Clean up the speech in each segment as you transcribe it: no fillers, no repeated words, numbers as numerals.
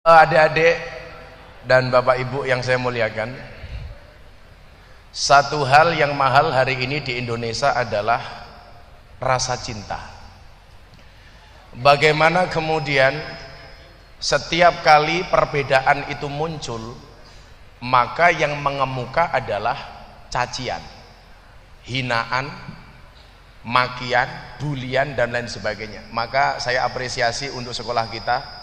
Adik-adik dan bapak ibu yang saya muliakan, satu hal yang mahal hari ini di Indonesia adalah rasa cinta. Bagaimana kemudian setiap kali perbedaan itu muncul, maka yang mengemuka adalah cacian, hinaan, makian, bulian dan lain sebagainya. Maka saya apresiasi untuk sekolah kita,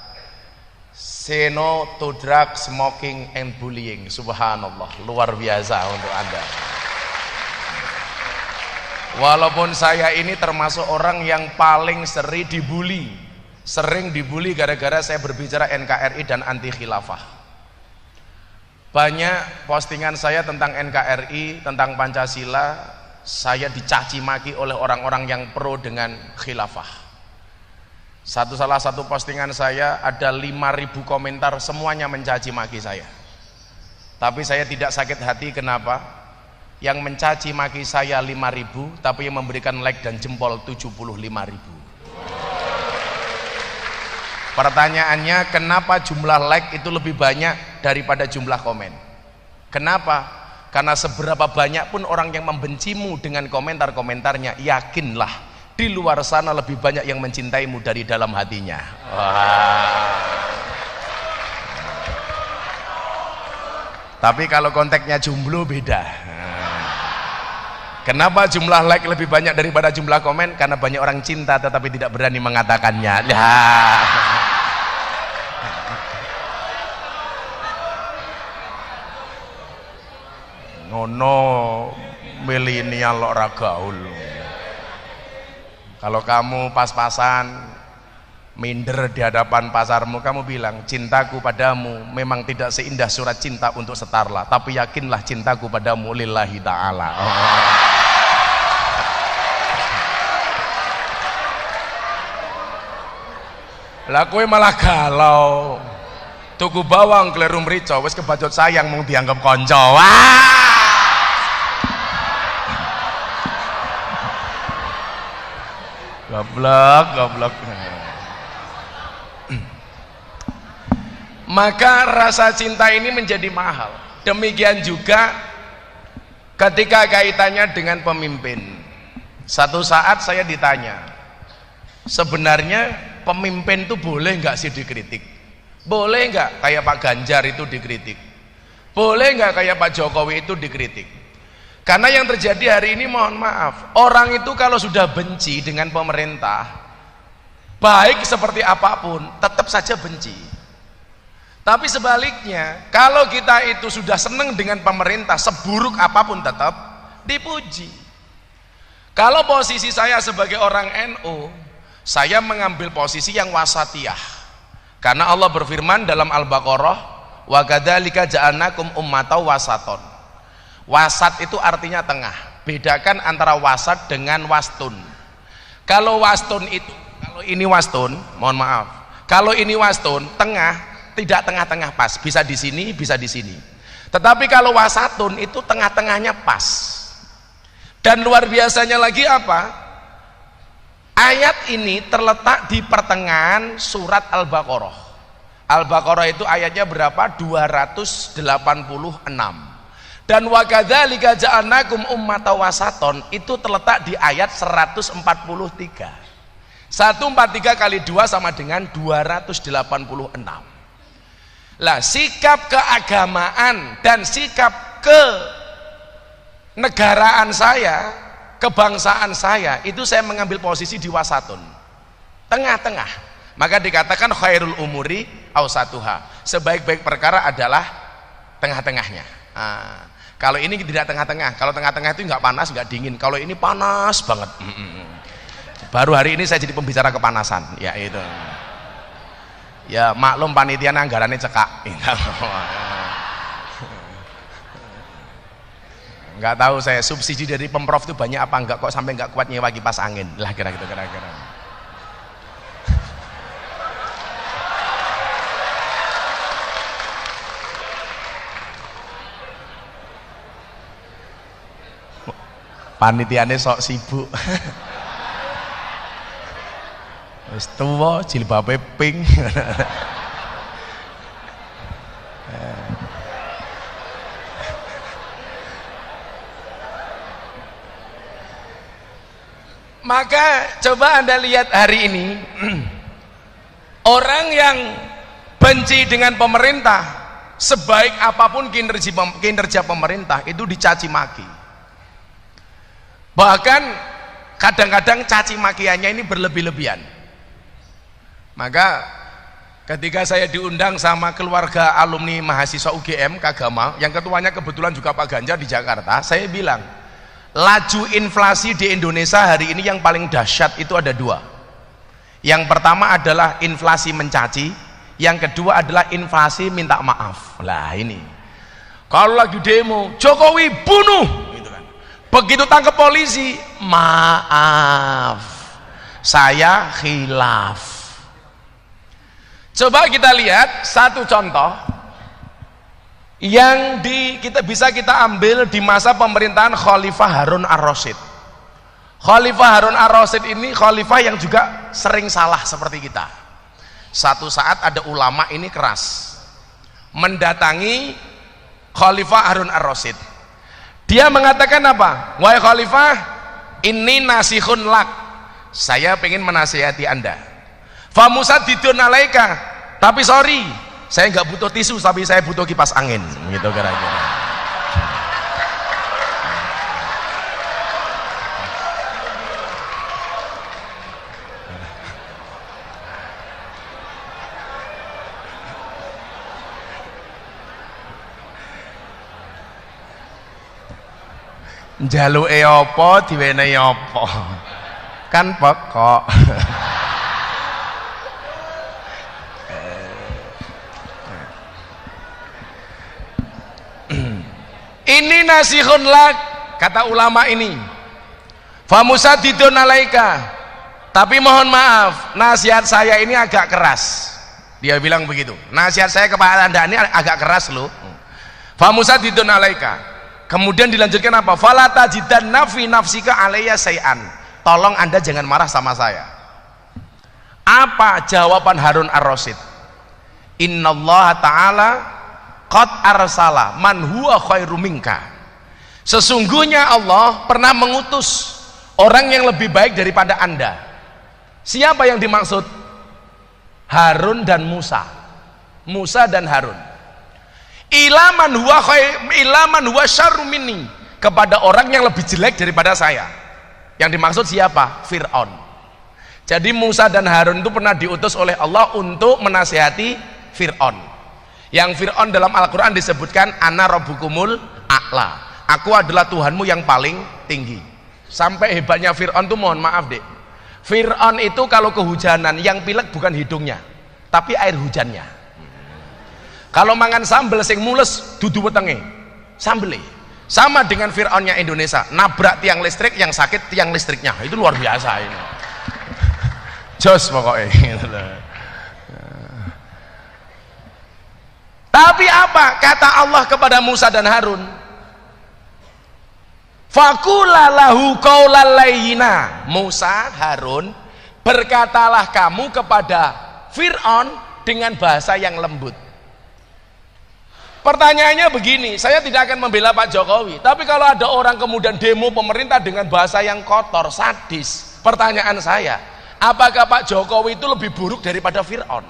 say no to drug, smoking and bullying. Subhanallah, luar biasa untuk Anda. Walaupun saya ini termasuk orang yang paling sering dibully gara-gara saya berbicara NKRI dan anti khilafah. Banyak postingan saya tentang NKRI, tentang Pancasila, saya dicaci maki oleh orang-orang yang pro dengan khilafah. Salah satu postingan saya ada 5.000 komentar, semuanya mencaci maki saya. Tapi saya tidak sakit hati. Kenapa? Yang mencaci maki saya 5.000, tapi yang memberikan like dan jempol 75.000. Pertanyaannya, kenapa jumlah like itu lebih banyak daripada jumlah komen? Kenapa? Karena seberapa banyak pun orang yang membencimu dengan komentar-komentarnya, yakinlah di luar sana lebih banyak yang mencintaimu dari dalam hatinya. Wah. Tapi kalau konteksnya jomblo beda. Kenapa jumlah like lebih banyak daripada jumlah komen? Karena banyak orang cinta tetapi tidak berani mengatakannya. Ngono milenial ora gaul. Kalau kamu pas-pasan minder di hadapan pasarmu, kamu bilang cintaku padamu memang tidak seindah surat cinta untuk Setarla, tapi yakinlah cintaku padamu lillahi ta'ala. Lah kowe malah galau tuku bawang kleru mrica wis kebajot sayang mung dianggap kanca. Goblok. Maka rasa cinta ini menjadi mahal. Demikian juga ketika kaitannya dengan pemimpin. Satu saat saya ditanya, sebenarnya pemimpin itu boleh nggak sih dikritik? Boleh nggak kayak Pak Ganjar itu dikritik? Boleh nggak kayak Pak Jokowi itu dikritik? Karena yang terjadi hari ini, mohon maaf, orang itu kalau sudah benci dengan pemerintah, baik seperti apapun tetap saja benci. Tapi sebaliknya, kalau kita itu sudah senang dengan pemerintah, seburuk apapun tetap dipuji. Kalau posisi saya sebagai orang NU, saya mengambil posisi yang wasatiyah. Karena Allah berfirman dalam Al-Baqarah, wa kadzalika ja'alnakum ummatan wasaton. Wasat itu artinya tengah. Bedakan antara wasat dengan wastun. Kalau wastun itu, kalau ini wastun, mohon maaf, kalau ini wastun, tengah, tidak tengah-tengah pas, bisa di sini, bisa di sini. Tetapi kalau wasatun itu tengah-tengahnya pas. Dan luar biasanya lagi apa? Ayat ini terletak di pertengahan surat Al-Baqarah. Al-Baqarah itu ayatnya berapa? 286. Dan wa kadzalika ja'alnakum ummatan wasaton itu terletak di ayat 143. 143 kali 2 sama dengan 286. Lah, sikap keagamaan dan sikap kenegaraan saya, kebangsaan saya, itu saya mengambil posisi di wasatun, tengah-tengah. Maka dikatakan khairul umuri awsatuha, sebaik-baik perkara adalah tengah-tengahnya. Kalau ini tidak tengah-tengah, kalau tengah-tengah itu nggak panas, nggak dingin. Kalau ini panas banget. Baru hari ini saya jadi pembicara kepanasan, ya itu. Ya maklum panitia anggarannya cekak. Nggak tahu saya subsidi dari Pemprov itu banyak apa enggak kok sampai nggak kuat nyewa kipas angin. Lah kira-kira. Panitiane sok sibuk. Wis tuwa jilbabe pink. Maka coba Anda lihat hari ini orang yang benci dengan pemerintah, sebaik apapun kinerja pemerintah itu dicaci maki. Bahkan kadang-kadang caci makiannya ini berlebih-lebihan. Maka ketika saya diundang sama keluarga alumni mahasiswa UGM Kagama, yang ketuanya kebetulan juga Pak Ganjar di Jakarta, saya bilang, laju inflasi di Indonesia hari ini yang paling dahsyat itu ada dua. Yang pertama adalah inflasi mencaci, yang kedua adalah inflasi minta maaf. Lah ini, kalau lagi demo, Jokowi bunuh, gitu kan. Begitu tangkap polisi, maaf, saya khilaf. Coba kita lihat satu contoh yang kita bisa ambil di masa pemerintahan Khalifah Harun ar-Rasyid. Khalifah Harun ar-Rasyid ini khalifah yang juga sering salah seperti kita. Satu saat ada ulama ini keras mendatangi Khalifah Harun ar-Rasyid. Dia mengatakan apa? Wahai khalifah, ini nasihun lak, saya pengen menasihati Anda. Famusadidun alaika, tapi sorry, saya nggak butuh tisu, tapi saya butuh kipas angin, gitu kira-kira. Njaluke apa diwenehi apa, kan pokok. Ini nasihun lak, kata ulama ini. Famusadidun alaika, tapi mohon maaf, nasihat saya ini agak keras. Dia bilang begitu, nasihat saya kepada Anda ini agak keras loh. Famusadidun alaika. Kemudian dilanjutkan apa? Fala tajidanna fi nafsika alayya say'an, tolong Anda jangan marah sama saya. Apa jawaban Harun ar-Rasyid? Innallaha ta'ala qad arsala man huwa khairu minka. Sesungguhnya Allah pernah mengutus orang yang lebih baik daripada Anda. Siapa yang dimaksud? Harun dan Musa. Musa dan Harun. Ila man huwa syarru minni, kepada orang yang lebih jelek daripada saya. Yang dimaksud siapa? Fir'aun. Jadi Musa dan Harun itu pernah diutus oleh Allah untuk menasihati Fir'aun. Yang Fir'aun dalam Al-Quran disebutkan ana rabbukumul a'la, aku adalah Tuhanmu yang paling tinggi. Sampai hebatnya Fir'aun itu, mohon maaf dek, Fir'aun itu kalau kehujanan yang pilek bukan hidungnya tapi air hujannya. Kalau mangan sambel sing mules dudu wetenge sambele. Sama dengan Fir'aunnya Indonesia, nabrak tiang listrik, yang sakit tiang listriknya. Itu luar biasa ini. Jos pokoknya gitu loh. Tapi apa kata Allah kepada Musa dan Harun? Faqula lahu qaulan layyina. Musa, Harun, berkatalah kamu kepada Fir'aun dengan bahasa yang lembut. Pertanyaannya begini, saya tidak akan membela Pak Jokowi, tapi kalau ada orang kemudian demo pemerintah dengan bahasa yang kotor, sadis, pertanyaan saya, apakah Pak Jokowi itu lebih buruk daripada Fir'aun?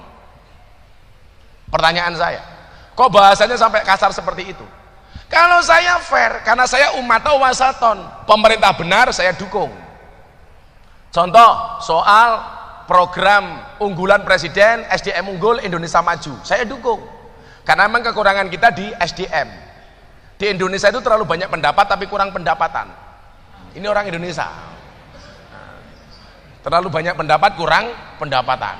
Pertanyaan saya, kok bahasanya sampai kasar seperti itu? Kalau saya fair, karena saya umatau wasaton, pemerintah benar saya dukung. Contoh soal program unggulan presiden SDM unggul Indonesia Maju, saya dukung. Karena memang kekurangan kita di SDM. Di Indonesia itu terlalu banyak pendapat tapi kurang pendapatan. Ini orang Indonesia. Terlalu banyak pendapat, kurang pendapatan.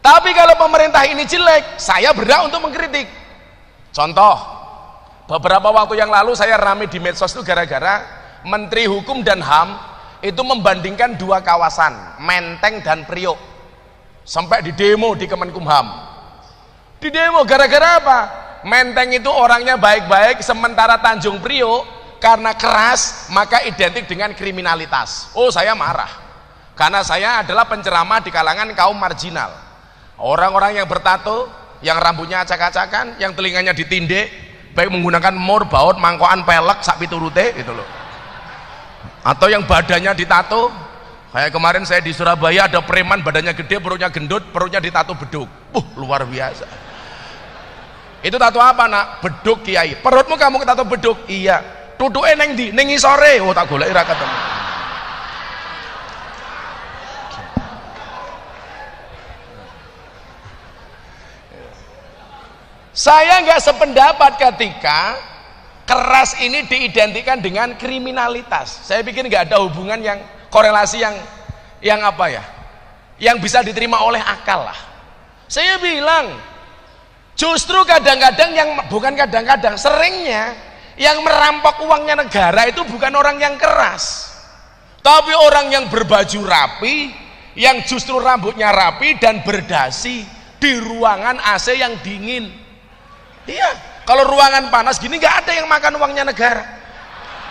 Tapi kalau pemerintah ini jelek, saya berhak untuk mengkritik. Contoh, beberapa waktu yang lalu saya rame di medsos itu gara-gara Menteri Hukum dan HAM itu membandingkan dua kawasan, Menteng dan Priok. Sampai di demo di Kemenkumham. Di demo gara-gara apa? Menteng itu orangnya baik-baik, sementara Tanjung Priok karena keras maka identik dengan kriminalitas. Oh, saya marah karena saya adalah penceramah di kalangan kaum marginal, orang-orang yang bertato, yang rambutnya acak-acakan, yang telinganya ditindih, baik menggunakan mur, baut, mangkokan, pelek, sak piturute gitu loh, atau yang badannya ditato, Kayak kemarin saya di Surabaya ada preman badannya gede, perutnya gendut, perutnya ditato beduk. Luar biasa. Itu tato apa nak? Beduk kiai. Perutmu kamu tato beduk? Iya. Tutuke neng di, neng sore. Oh tak golek ra ketemu. Saya nggak sependapat ketika keras ini diidentikan dengan kriminalitas. Saya pikir nggak ada hubungan yang korelasi yang apa ya? Yang bisa diterima oleh akal lah. Saya bilang justru kadang-kadang yang bukan kadang-kadang seringnya yang merampok uangnya negara itu bukan orang yang keras, tapi orang yang berbaju rapi, yang justru rambutnya rapi dan berdasi di ruangan AC yang dingin. Iya, kalau ruangan panas gini nggak ada yang makan uangnya negara,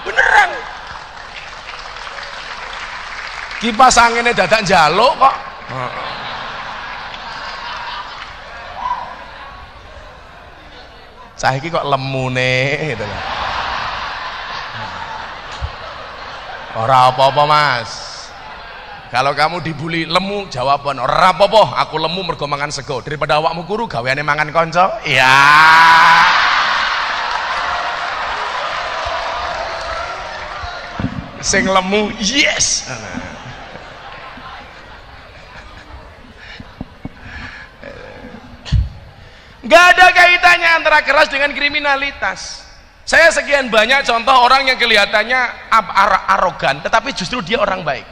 beneran. Kipas anginnya dadak jaluk kok. Saiki kok lemune gitu. Ora apa-apa Mas, kalau kamu dibully lemu jawaban ora apa-apa, aku lemu mergo mangan sego, daripada awakmu kuru gaweane mangan konco. Iya. Sing lemu yes. Gak ada kaitannya antara keras dengan kriminalitas. Saya sekian banyak contoh orang yang kelihatannya arogan tetapi justru dia orang baik,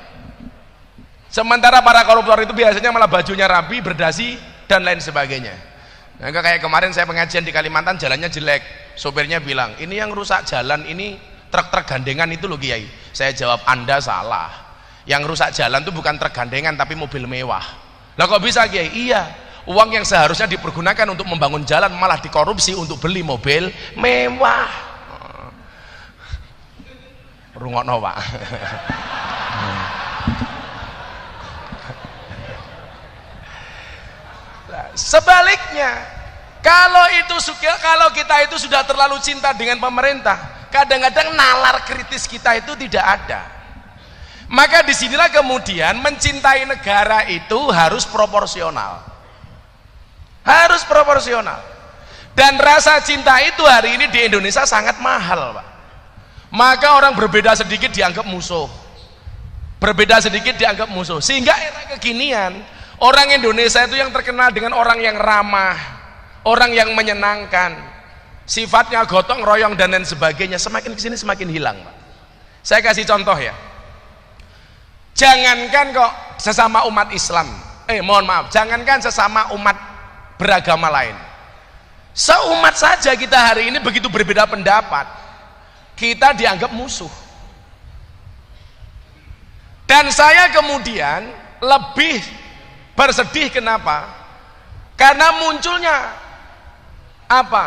sementara para koruptor itu biasanya malah bajunya rapi, berdasi dan lain sebagainya. Nah, kayak kemarin saya pengajian di Kalimantan, jalannya jelek, sopirnya bilang ini yang rusak jalan ini truk-truk gandengan itu loh Kiai. Saya jawab Anda salah, yang rusak jalan itu bukan truk gandengan tapi mobil mewah. Lah kok bisa Kiai? Iya, uang yang seharusnya dipergunakan untuk membangun jalan malah dikorupsi untuk beli mobil mewah. Rungokno Pak. Sebaliknya, kalau kita itu sudah terlalu cinta dengan pemerintah, kadang-kadang nalar kritis kita itu tidak ada. Maka disinilah kemudian mencintai negara itu harus proporsional. Harus proporsional. Dan rasa cinta itu hari ini di Indonesia sangat mahal, Pak. Maka orang berbeda sedikit dianggap musuh. Berbeda sedikit dianggap musuh. Sehingga era kekinian, orang Indonesia itu yang terkenal dengan orang yang ramah, orang yang menyenangkan, sifatnya gotong royong dan lain sebagainya, semakin kesini semakin hilang, Pak. Saya kasih contoh ya. Jangankan kok sesama umat Islam, jangankan sesama umat beragama lain, seumat saja kita hari ini begitu berbeda pendapat, kita dianggap musuh. Dan saya kemudian lebih bersedih, kenapa? Karena munculnya apa?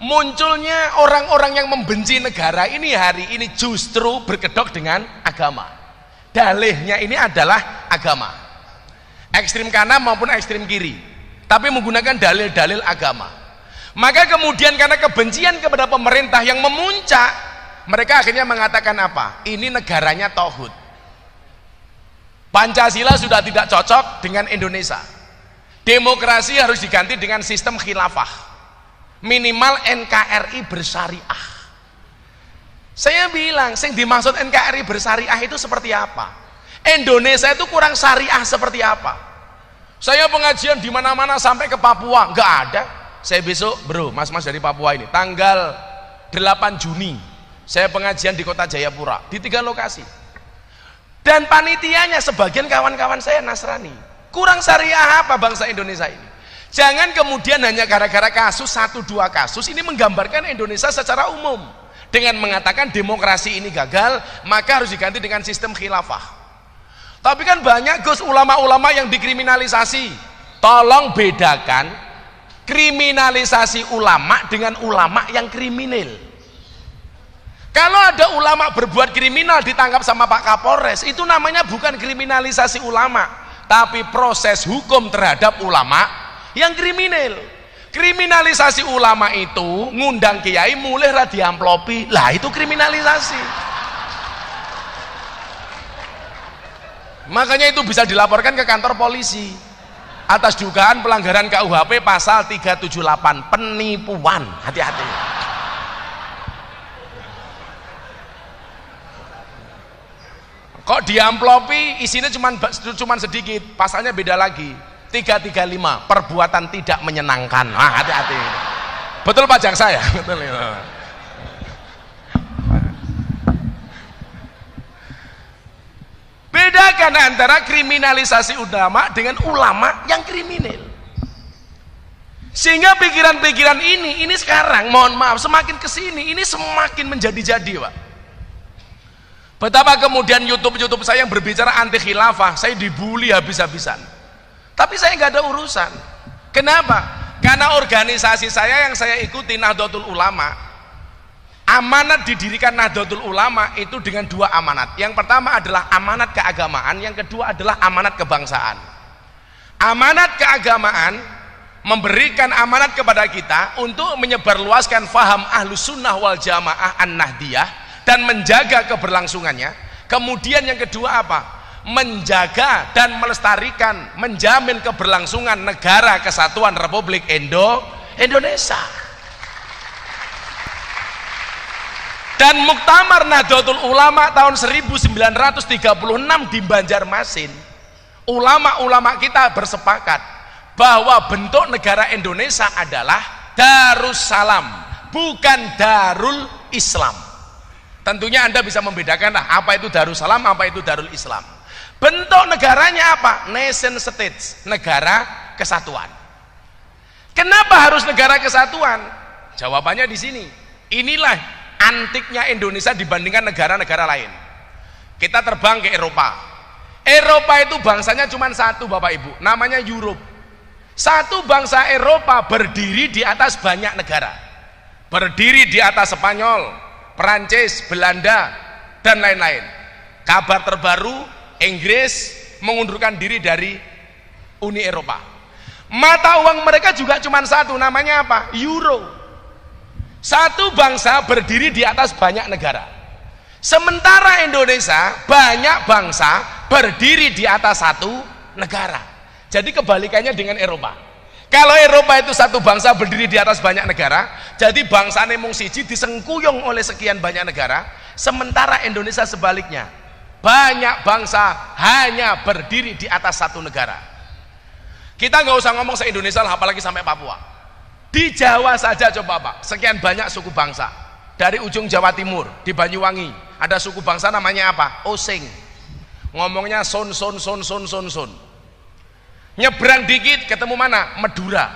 Munculnya orang-orang yang membenci negara ini hari ini justru berkedok dengan agama. Dalihnya ini adalah agama, ekstrim kanan maupun ekstrim kiri, tapi menggunakan dalil-dalil agama. Maka kemudian karena kebencian kepada pemerintah yang memuncak, mereka akhirnya mengatakan apa? Ini negaranya tauhid. Pancasila sudah tidak cocok dengan Indonesia. Demokrasi harus diganti dengan sistem khilafah. Minimal NKRI bersyariah. Saya bilang, yang dimaksud NKRI bersyariah itu seperti apa? Indonesia itu kurang syariah seperti apa? Saya pengajian di mana-mana sampai ke Papua, nggak ada. Saya besok, bro, mas-mas dari Papua ini, tanggal 8 Juni, saya pengajian di Kota Jayapura, di 3 lokasi. Dan panitianya sebagian kawan-kawan saya Nasrani. Kurang syariah apa bangsa Indonesia ini? Jangan kemudian hanya gara-gara kasus 1-2 kasus ini menggambarkan Indonesia secara umum dengan mengatakan demokrasi ini gagal, maka harus diganti dengan sistem khilafah. Tapi kan banyak Gus ulama-ulama yang dikriminalisasi. Tolong bedakan kriminalisasi ulama dengan ulama yang kriminal. Kalau ada ulama berbuat kriminal ditangkap sama Pak Kapolres, itu namanya bukan kriminalisasi ulama, tapi proses hukum terhadap ulama yang kriminal. Kriminalisasi ulama itu ngundang kiai mulai ra diamplopi, lah itu kriminalisasi. Makanya itu bisa dilaporkan ke kantor polisi atas dugaan pelanggaran KUHP pasal 378 penipuan. Hati-hati. Kok diamplopi isinya cuman sedikit, pasalnya beda lagi. 335 perbuatan tidak menyenangkan. Nah, hati-hati. Betul Pak Jaksa ya? Betul ya. Bedakan antara kriminalisasi ulama dengan ulama yang kriminal. Sehingga pikiran-pikiran ini sekarang, mohon maaf, semakin kesini ini semakin menjadi-jadi, Pak. Betapa kemudian YouTube saya yang berbicara anti khilafah, saya dibully habis-habisan. Tapi saya nggak ada urusan. Kenapa? Karena organisasi saya yang saya ikuti, Nahdlatul Ulama, amanat didirikan Nahdlatul Ulama itu dengan dua amanat. Yang pertama adalah amanat keagamaan, yang kedua adalah amanat kebangsaan. Amanat keagamaan memberikan amanat kepada kita untuk menyebarluaskan faham Ahlus Sunnah wal Jamaah An-Nahdiyah dan menjaga keberlangsungannya. Kemudian yang kedua apa? Menjaga dan melestarikan, menjamin keberlangsungan negara kesatuan Republik Indonesia. Dan Muktamar Nahdlatul Ulama tahun 1936 di Banjarmasin, ulama-ulama kita bersepakat bahwa bentuk negara Indonesia adalah Darussalam, bukan Darul Islam. Tentunya Anda bisa membedakan apa itu Darussalam, apa itu Darul Islam. Bentuk negaranya apa? Nation state, negara kesatuan. Kenapa harus negara kesatuan? Jawabannya di sini. Inilah antiknya Indonesia dibandingkan negara-negara lain. Kita terbang ke Eropa. Eropa itu bangsanya cuma satu, Bapak Ibu, namanya Europe. Satu bangsa Eropa berdiri di atas banyak negara. Berdiri di atas Spanyol, Perancis, Belanda, dan lain-lain. Kabar terbaru, Inggris mengundurkan diri dari Uni Eropa. Mata uang mereka juga cuma satu, namanya apa? Euro. Satu bangsa berdiri di atas banyak negara. Sementara Indonesia banyak bangsa berdiri di atas satu negara. Jadi kebalikannya dengan Eropa. Kalau Eropa itu satu bangsa berdiri di atas banyak negara, jadi bangsa nemung siji disengkuyung oleh sekian banyak negara. Sementara Indonesia sebaliknya, banyak bangsa hanya berdiri di atas satu negara. Kita nggak usah ngomong se-Indonesia lah, apalagi sampai Papua. Di Jawa saja coba Pak, sekian banyak suku bangsa. Dari ujung Jawa Timur, di Banyuwangi, ada suku bangsa namanya apa? Osing. Ngomongnya son. Nyebrang dikit ketemu mana? Madura.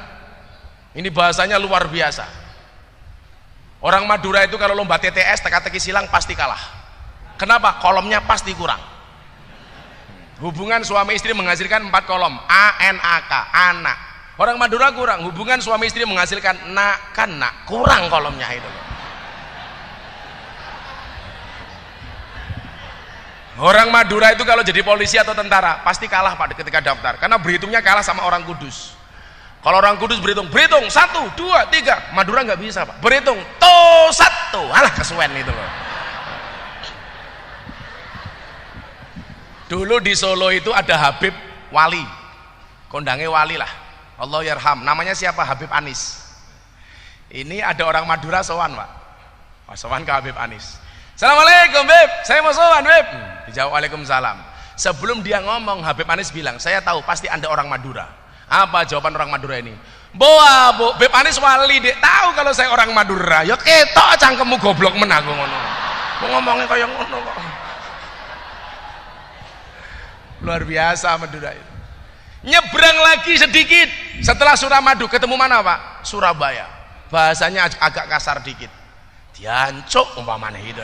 Ini bahasanya luar biasa. Orang Madura itu kalau lomba TTS, teka-teki silang pasti kalah. Kenapa? Kolomnya pasti kurang. Hubungan suami istri menghasilkan 4 kolom, ANAK, anak. Orang Madura kurang. Hubungan suami istri menghasilkan nak, kurang kolomnya itu. Orang Madura itu kalau jadi polisi atau tentara pasti kalah Pak ketika daftar, karena berhitungnya kalah sama orang Kudus. Kalau orang Kudus berhitung 1, 2, 3, Madura nggak bisa Pak. Berhitung 1, alah kesuwen itu loh. Dulu di Solo itu ada Habib Wali, kondange Wali lah, Allah yarham. Namanya siapa? Habib Anis. Ini ada orang Madura sowan Pak, sowan ke Habib Anis. Assalamualaikum Beb, saya mau sowan Beb. Dijawab Waalaikumsalam. Sebelum dia ngomong, Habib Anis bilang, saya tahu pasti Anda orang Madura. Apa jawaban orang Madura ini? Boa Bu, Beb Anis Wali dek, tahu kalau saya orang Madura. Ya ketok cangkemmu goblok menaku ngono. Mau ngomongnya kayak ngono kok. Luar biasa Madura itu. Nyebrang lagi sedikit setelah Suramadu, ketemu mana Pak? Surabaya. Bahasanya agak kasar dikit. Dancuk umpamanya itu.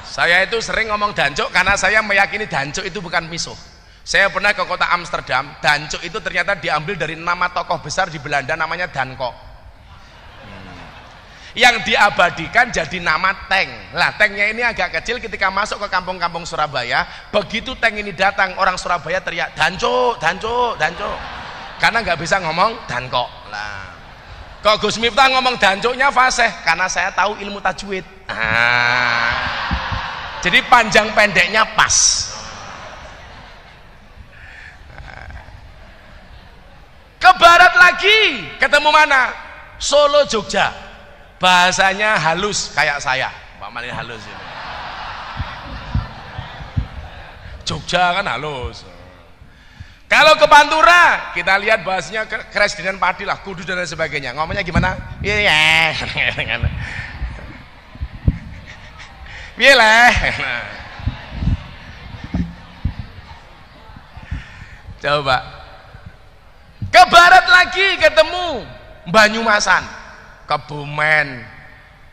Saya itu sering ngomong dancuk karena saya meyakini dancuk itu bukan misuh. Saya pernah ke kota Amsterdam, dancuk itu ternyata diambil dari nama tokoh besar di Belanda namanya Danko. Yang diabadikan jadi nama tank. Lah tanknya ini agak kecil, ketika masuk ke kampung-kampung Surabaya, begitu tank ini datang, orang Surabaya teriak dancuk, karena nggak bisa ngomong danko. Lah kok Gus Miftah ngomong dancuknya fasih, karena saya tahu ilmu tajwid. Jadi panjang pendeknya pas. Ke barat lagi, ketemu mana? Solo, Jogja. Bahasanya halus kayak saya. Pak Mali halus ini. Jogja kan halus. Kalau ke Pantura, kita lihat bahasanya Kresdenan Padi lah, Kudus dan lain sebagainya. Ngomongnya gimana? Iya. Iya lah. Coba. Ke barat lagi ketemu Banyumasan, Kebumen,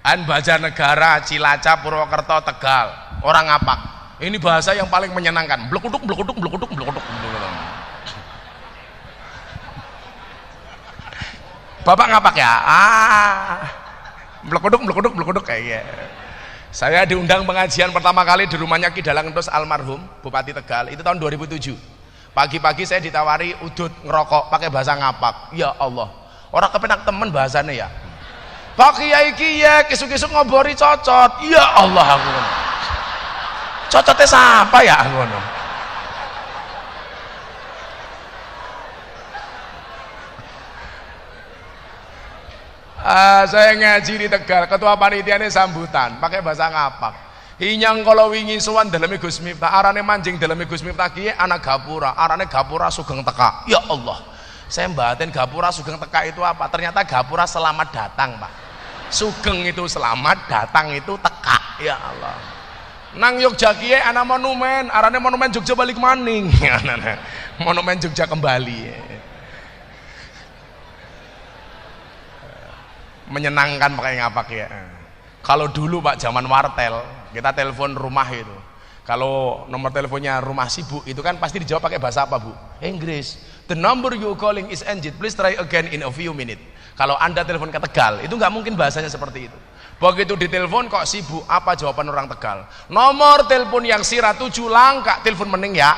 Banjarnegara, Cilacap, Purwokerto, Tegal. Orang ngapak. Ini bahasa yang paling menyenangkan. Blekuduk. Bapak ngapak ya? Blekuduk kayak. Saya diundang pengajian pertama kali di rumahnya Ki Dalang Entus almarhum Bupati Tegal. Itu tahun 2007. Pagi-pagi saya ditawari udut ngerokok pakai bahasa ngapak. Ya Allah, orang kepenak temen bahasanya ya. Pak Kiai Kiai kisuk-kisuk ngobori cocot. Ya Allah, aku cocotnya siapa ya aku? Saya ngaji di Tegal, ketua panitianya sambutan pakai bahasa ngapak. Inyang kalau wingi sowan daleme Gus Miftah, arane manjing daleme Gus Miftah kiye anak gapura, arane gapura sugeng teka. Ya Allah, saya mbaten gapura sugeng teka itu apa? Ternyata gapura selamat datang, Pak. Sugeng itu selamat, datang itu teka. Ya Allah. Nang Yogya kiye ana monumen, arane monumen Jogja balik maning. Monumen Jogja kembali. Menyenangkan pakai ngapak ya. Kalau dulu Pak zaman wartel, kita telepon rumah itu. Kalau nomor teleponnya rumah sibuk itu kan pasti dijawab pakai bahasa apa, Bu? Inggris. The number you calling is engaged. Please try again in a few minutes. Kalau Anda telepon ke Tegal, itu nggak mungkin bahasanya seperti itu. Begitu ditelepon kok sibuk, apa jawaban orang Tegal? Nomor telepon yang sira 7 langka, telepon mening ya.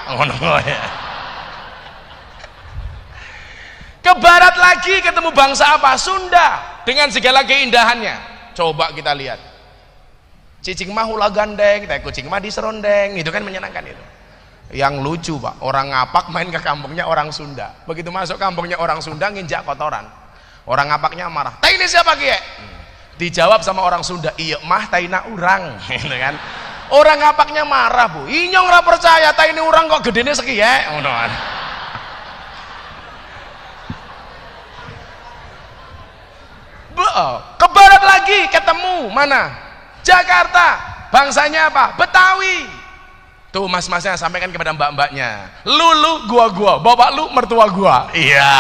Ke barat lagi ketemu bangsa apa? Sunda dengan segala keindahannya. Coba kita lihat. Cicing mah hula gandeng, teh kucing mah diserondeng, itu kan menyenangkan itu. Yang lucu Pak, orang ngapak main ke kampungnya orang Sunda. Begitu masuk kampungnya orang Sunda nginjak kotoran. Orang ngapaknya marah. "Tah ini siapa kiye?" Dijawab sama orang Sunda, "Iya mah taina urang." Gitu kan. Orang ngapaknya marah, Bu. "Inyong ora percaya tah ini urang kok gedene sekiye?" Ngono kan. Ke barat lagi ketemu mana? Jakarta. Bangsanya apa? Betawi. Tuh mas-masnya sampaikan kepada mbak-mbaknya. Lu gua, bapak lu mertua gua. Iya.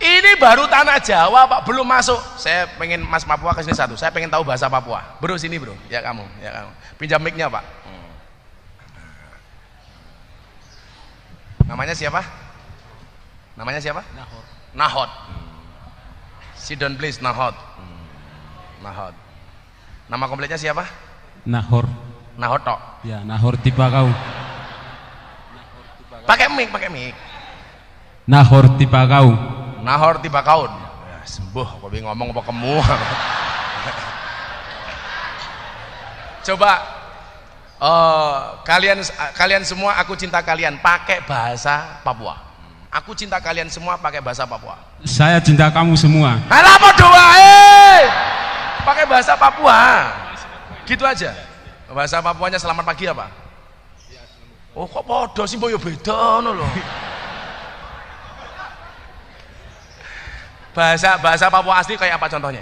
Ini baru tanah Jawa Pak, belum masuk. Saya pengen Mas Papua ke sini satu. Saya pengen tahu bahasa Papua. Bro sini bro. Ya kamu. Pinjam mic-nya Pak. Namanya siapa? Namanya siapa? Nahot. Sit down please, Nahot. Nahot. Nama kompletnya siapa? Nahor. Nahot tok. Ya, Nahor Tipakau. Pakai mic. Nahor Tipakau. Nahor Tipakaun. Ya, sembuh, kok ngomong apa kamu? Coba kalian semua, aku cinta kalian pakai bahasa Papua. Aku cinta kalian semua pakai bahasa Papua. Saya cinta kamu semua. Apa doa? Pakai bahasa Papua. Gitu aja. Bahasa Papuanya selamat pagi apa? Oh kok podo sih boyo beda no loh. Bahasa Papua asli kayak apa contohnya?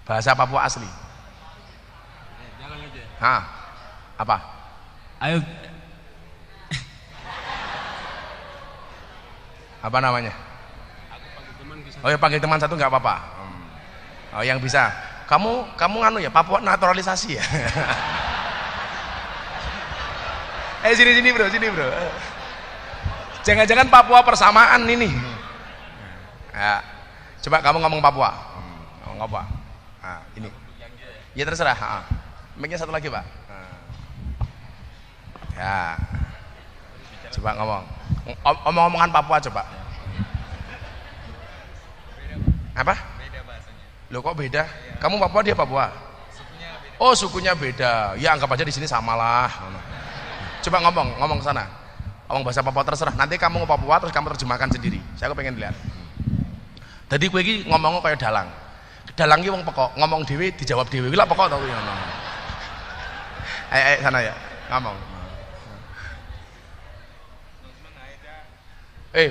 Bahasa Papua asli. Jangan aja. Hah? Apa? Ayo. Apa namanya? Oh ya panggil teman satu nggak apa-apa. Oh yang bisa. Kamu anu ya Papua naturalisasi ya. Sini bro. Jangan-jangan Papua persamaan ini. Ya, coba kamu ngomong Papua. Ngomong apa? Nah, ini. Ya terserah. Mic-nya satu lagi Pak. Ya. Coba ngomong. Omong-omongan Papua coba. Apa? Beda bahasanya. Loh kok beda? Kamu Papua, dia Papua? Sukunya beda. Oh sukunya beda. Ya anggap aja di sini samalah. Coba ngomong ke sana. Ngomong bahasa Papua terserah. Nanti kamu ngomong Papua terus kamu terjemahkan sendiri. Saya pengen lihat. Jadi kowe iki ngomongnya kayak dalang. Dalang iki wong pekok, ngomong dhewe dijawab dhewe. Kuwi lak pekok to kuwi ngono. Ayo sana ya, ngomong.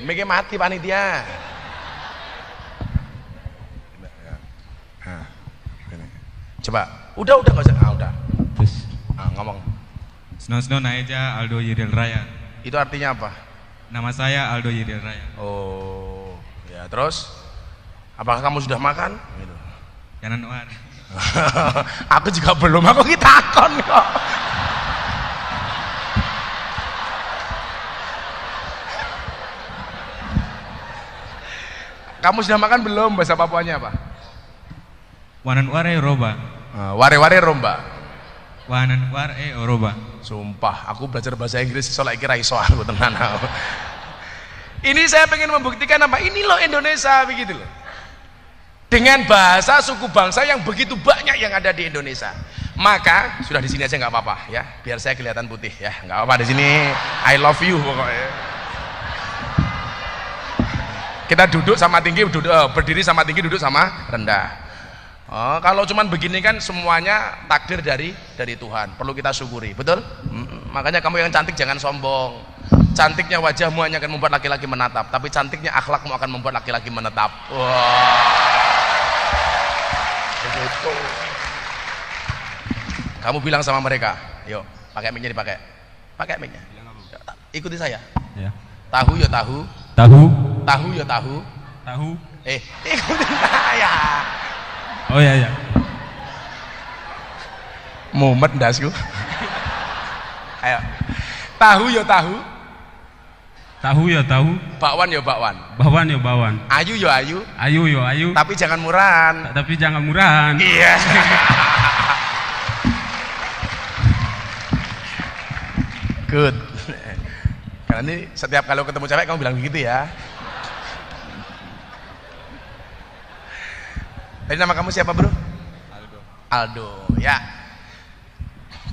Mikir mati panitia. Coba, udah nggak usah, udah. Terus Ngomong. Snow Naeja Aldo Yiril Raya. Itu artinya apa? Nama saya Aldo Yiril Raya. Oh, ya terus? Apakah kamu sudah makan? Gitu. Jangan war. Aku juga belum, aku takon kok. Kamu sudah makan belum? Bahasa Papuanya apa? Wanan ware roba. Ware-ware romba. Wanan ware roba. Sumpah, aku belajar bahasa Inggris soalnya kira iso aku tenan aku. Ini saya pengen membuktikan apa? Ini loh Indonesia begitu loh. Dengan bahasa suku bangsa yang begitu banyak yang ada di Indonesia. Maka sudah di sini aja nggak apa-apa ya, biar saya kelihatan putih ya. Nggak apa-apa di sini. I love you pokoknya. Kita duduk sama tinggi, berdiri sama tinggi, duduk sama rendah. Kalau cuman begini kan semuanya takdir dari Tuhan, perlu kita syukuri, betul? Makanya kamu yang cantik jangan sombong. Cantiknya wajahmu hanya akan membuat laki-laki menatap, tapi cantiknya akhlakmu akan membuat laki-laki menetap. Wah. Begitu. Kamu bilang sama mereka, yuk pakai mic-nya dipakai, pakai mic-nya. Ikuti saya. ya. Tahu ya tahu. Tahu ya tahu. Ikuti saya. Oh ya. Mumet ndasku. Ayo. Tahu ya tahu. Bakwan ya bakwan. Bawan. Ayu ya ayu. Ayu. Tapi jangan murahan. Iya. Good. Karena ini setiap kalau ketemu cewek kamu bilang begitu ya. Tadi nama kamu siapa bro? Aldo. Ya.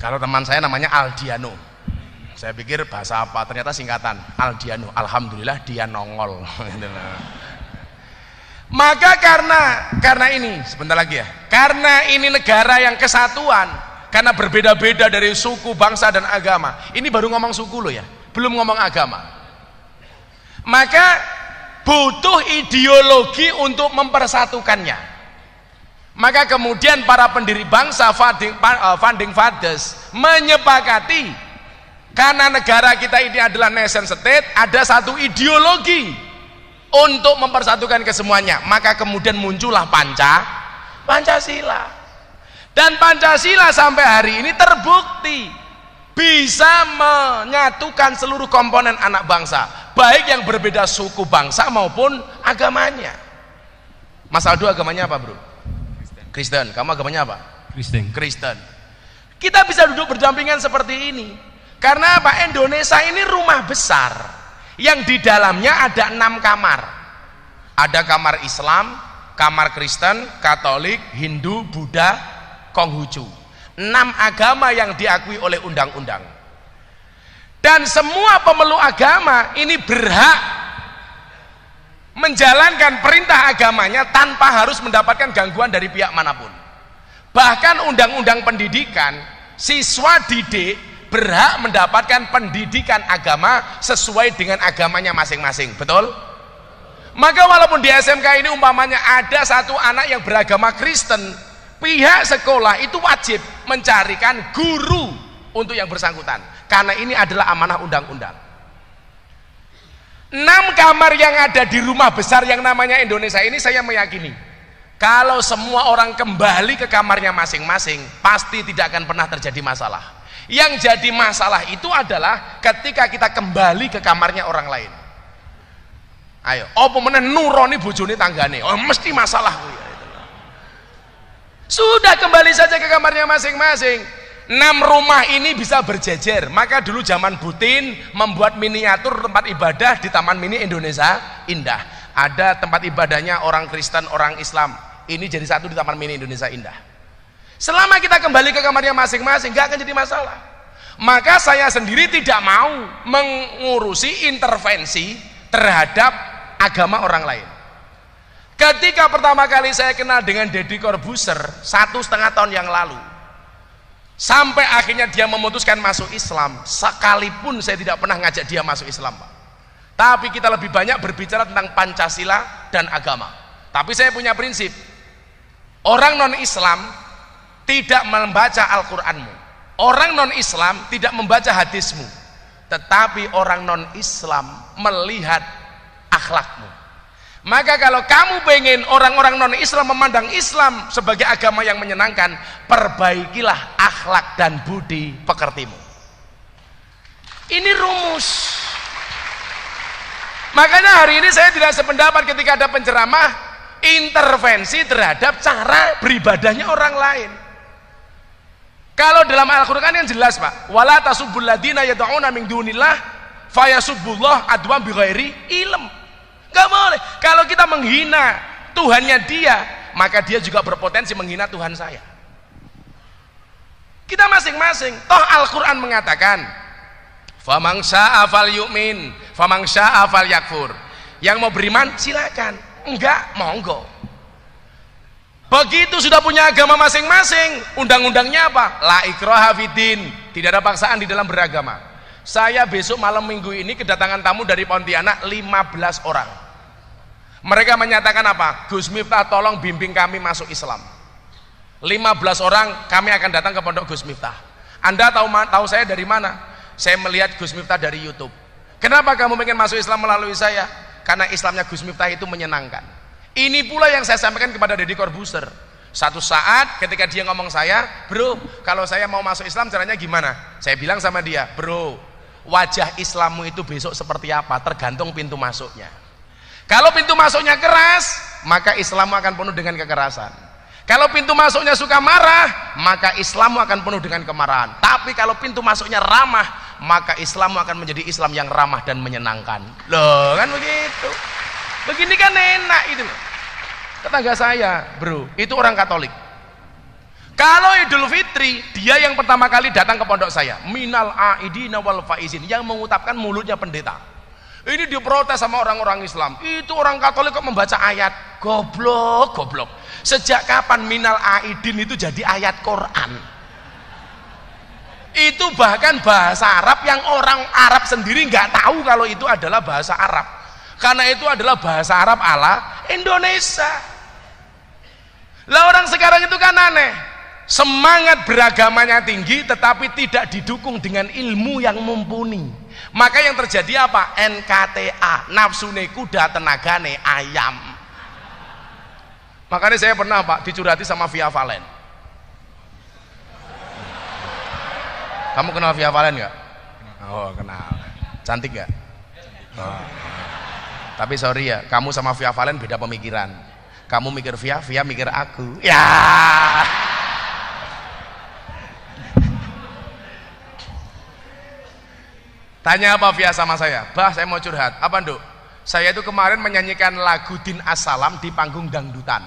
Kalau teman saya namanya Aldiano. Saya pikir bahasa apa? Ternyata singkatan Aldiano. Alhamdulillah dia nongol. Maka karena ini sebentar lagi ya. Karena ini negara yang kesatuan. Karena berbeda-beda dari suku, bangsa dan agama. Ini baru ngomong suku loh ya. Belum ngomong agama. Maka butuh ideologi untuk mempersatukannya. Maka kemudian para pendiri bangsa founding fathers menyepakati karena negara kita ini adalah nation state, ada satu ideologi untuk mempersatukan kesemuanya. Maka kemudian muncullah Pancasila. Dan Pancasila sampai hari ini terbukti bisa menyatukan seluruh komponen anak bangsa, baik yang berbeda suku bangsa maupun agamanya. Mas Aldo agamanya apa bro? Kristen. Kamu agamanya apa? Kristen. Kita bisa duduk berdampingan seperti ini karena apa? Indonesia ini rumah besar yang di dalamnya ada 6 kamar. Ada kamar Islam, kamar Kristen, Katolik, Hindu, Buddha, Konghucu. 6 agama yang diakui oleh undang-undang. Dan semua pemeluk agama ini berhak menjalankan perintah agamanya tanpa harus mendapatkan gangguan dari pihak manapun. Bahkan undang-undang pendidikan, siswa didik berhak mendapatkan pendidikan agama sesuai dengan agamanya masing-masing, betul? Maka walaupun di SMK ini umpamanya ada satu anak yang beragama Kristen, pihak sekolah itu wajib mencarikan guru untuk yang bersangkutan, karena ini adalah amanah undang-undang. 6 kamar yang ada di rumah besar yang namanya Indonesia ini, saya meyakini kalau semua orang kembali ke kamarnya masing-masing pasti tidak akan pernah terjadi masalah. Yang jadi masalah itu adalah ketika kita kembali ke kamarnya orang lain. Ayo, apa meneh nuroni bojone tanggane, mesti masalah. Sudah kembali saja ke kamarnya masing-masing. 6 rumah ini bisa berjejer. Maka dulu zaman Butin membuat miniatur tempat ibadah di Taman Mini Indonesia Indah. Ada tempat ibadahnya orang Kristen, orang Islam. Ini jadi satu di Taman Mini Indonesia Indah. Selama kita kembali ke kamarnya masing-masing, gak akan jadi masalah. Maka saya sendiri tidak mau mengurusi intervensi terhadap agama orang lain. Ketika pertama kali saya kenal dengan Deddy Corbuzier 1,5 tahun yang lalu, sampai akhirnya dia memutuskan masuk Islam, sekalipun saya tidak pernah ngajak dia masuk Islam, Pak. Tapi kita lebih banyak berbicara tentang Pancasila dan agama. Tapi saya punya prinsip, orang non-Islam tidak membaca Al-Quranmu, orang non-Islam tidak membaca hadismu, tetapi orang non-Islam melihat akhlakmu. Maka kalau kamu pengen orang-orang non-Islam memandang Islam sebagai agama yang menyenangkan, perbaikilah akhlak dan budi pekertimu. Ini rumus. Makanya hari ini saya tidak sependapat ketika ada penceramah intervensi terhadap cara beribadahnya orang lain. Kalau dalam Al-Quran yang jelas, Pak, wala tasubbul ladina yad'una min dunillah fayasubbullah adwan bighairi ilm. Gak boleh. Kalau kita menghina Tuhannya dia, maka dia juga berpotensi menghina Tuhan saya. Kita masing-masing. Toh Al-Quran mengatakan, famang sya'a fal yu'min, famang sya'a fal yakfur. Yang mau beriman silakan, enggak monggo. Begitu sudah punya agama masing-masing, undang-undangnya apa? La ikraha fiddin, tidak ada paksaan di dalam beragama. Saya besok malam minggu ini kedatangan tamu dari Pontianak 15 orang. Mereka menyatakan apa? Gus Miftah tolong bimbing kami masuk Islam. 15 orang kami akan datang ke pondok Gus Miftah. Anda tahu saya dari mana? Saya melihat Gus Miftah dari YouTube. Kenapa kamu ingin masuk Islam melalui saya? Karena Islamnya Gus Miftah itu menyenangkan. Ini pula yang saya sampaikan kepada Deddy Corbuzier. Satu saat ketika dia ngomong saya, bro, kalau saya mau masuk Islam caranya gimana? Saya bilang sama dia, bro, wajah Islammu itu besok seperti apa? Tergantung pintu masuknya. Kalau pintu masuknya keras, maka Islammu akan penuh dengan kekerasan. Kalau pintu masuknya suka marah, maka Islammu akan penuh dengan kemarahan. Tapi kalau pintu masuknya ramah, maka Islammu akan menjadi Islam yang ramah dan menyenangkan. Loh, kan begitu. Begini kan enak itu loh. Tetangga saya, bro, itu orang Katolik. Kalau Idul Fitri, dia yang pertama kali datang ke pondok saya. Minal aidina wal faizin, yang mengutapkan mulutnya pendeta. Ini diprotes sama orang-orang Islam. Itu orang Katolik kok membaca ayat. Goblok, goblok. Sejak kapan minal aidin itu jadi ayat Quran? Itu bahkan bahasa Arab yang orang Arab sendiri nggak tahu kalau itu adalah bahasa Arab. Karena itu adalah bahasa Arab ala Indonesia. Lah orang sekarang itu kan aneh. Semangat beragamanya tinggi tetapi tidak didukung dengan ilmu yang mumpuni. Maka yang terjadi apa? NKTA, nafsune kuda tenagane ayam. Makanya saya pernah, Pak, dicurhati sama Via Valen. Kamu kenal Via Valen nggak? Oh, kenal. Cantik nggak? Oh. Tapi sorry ya, kamu sama Via Valen beda pemikiran. Kamu mikir Via, Via mikir aku. Ya. Tanya apa Via sama saya? Bah, saya mau curhat. Apa, Nduk? Saya itu kemarin menyanyikan lagu Din As-Salam di panggung dangdutan.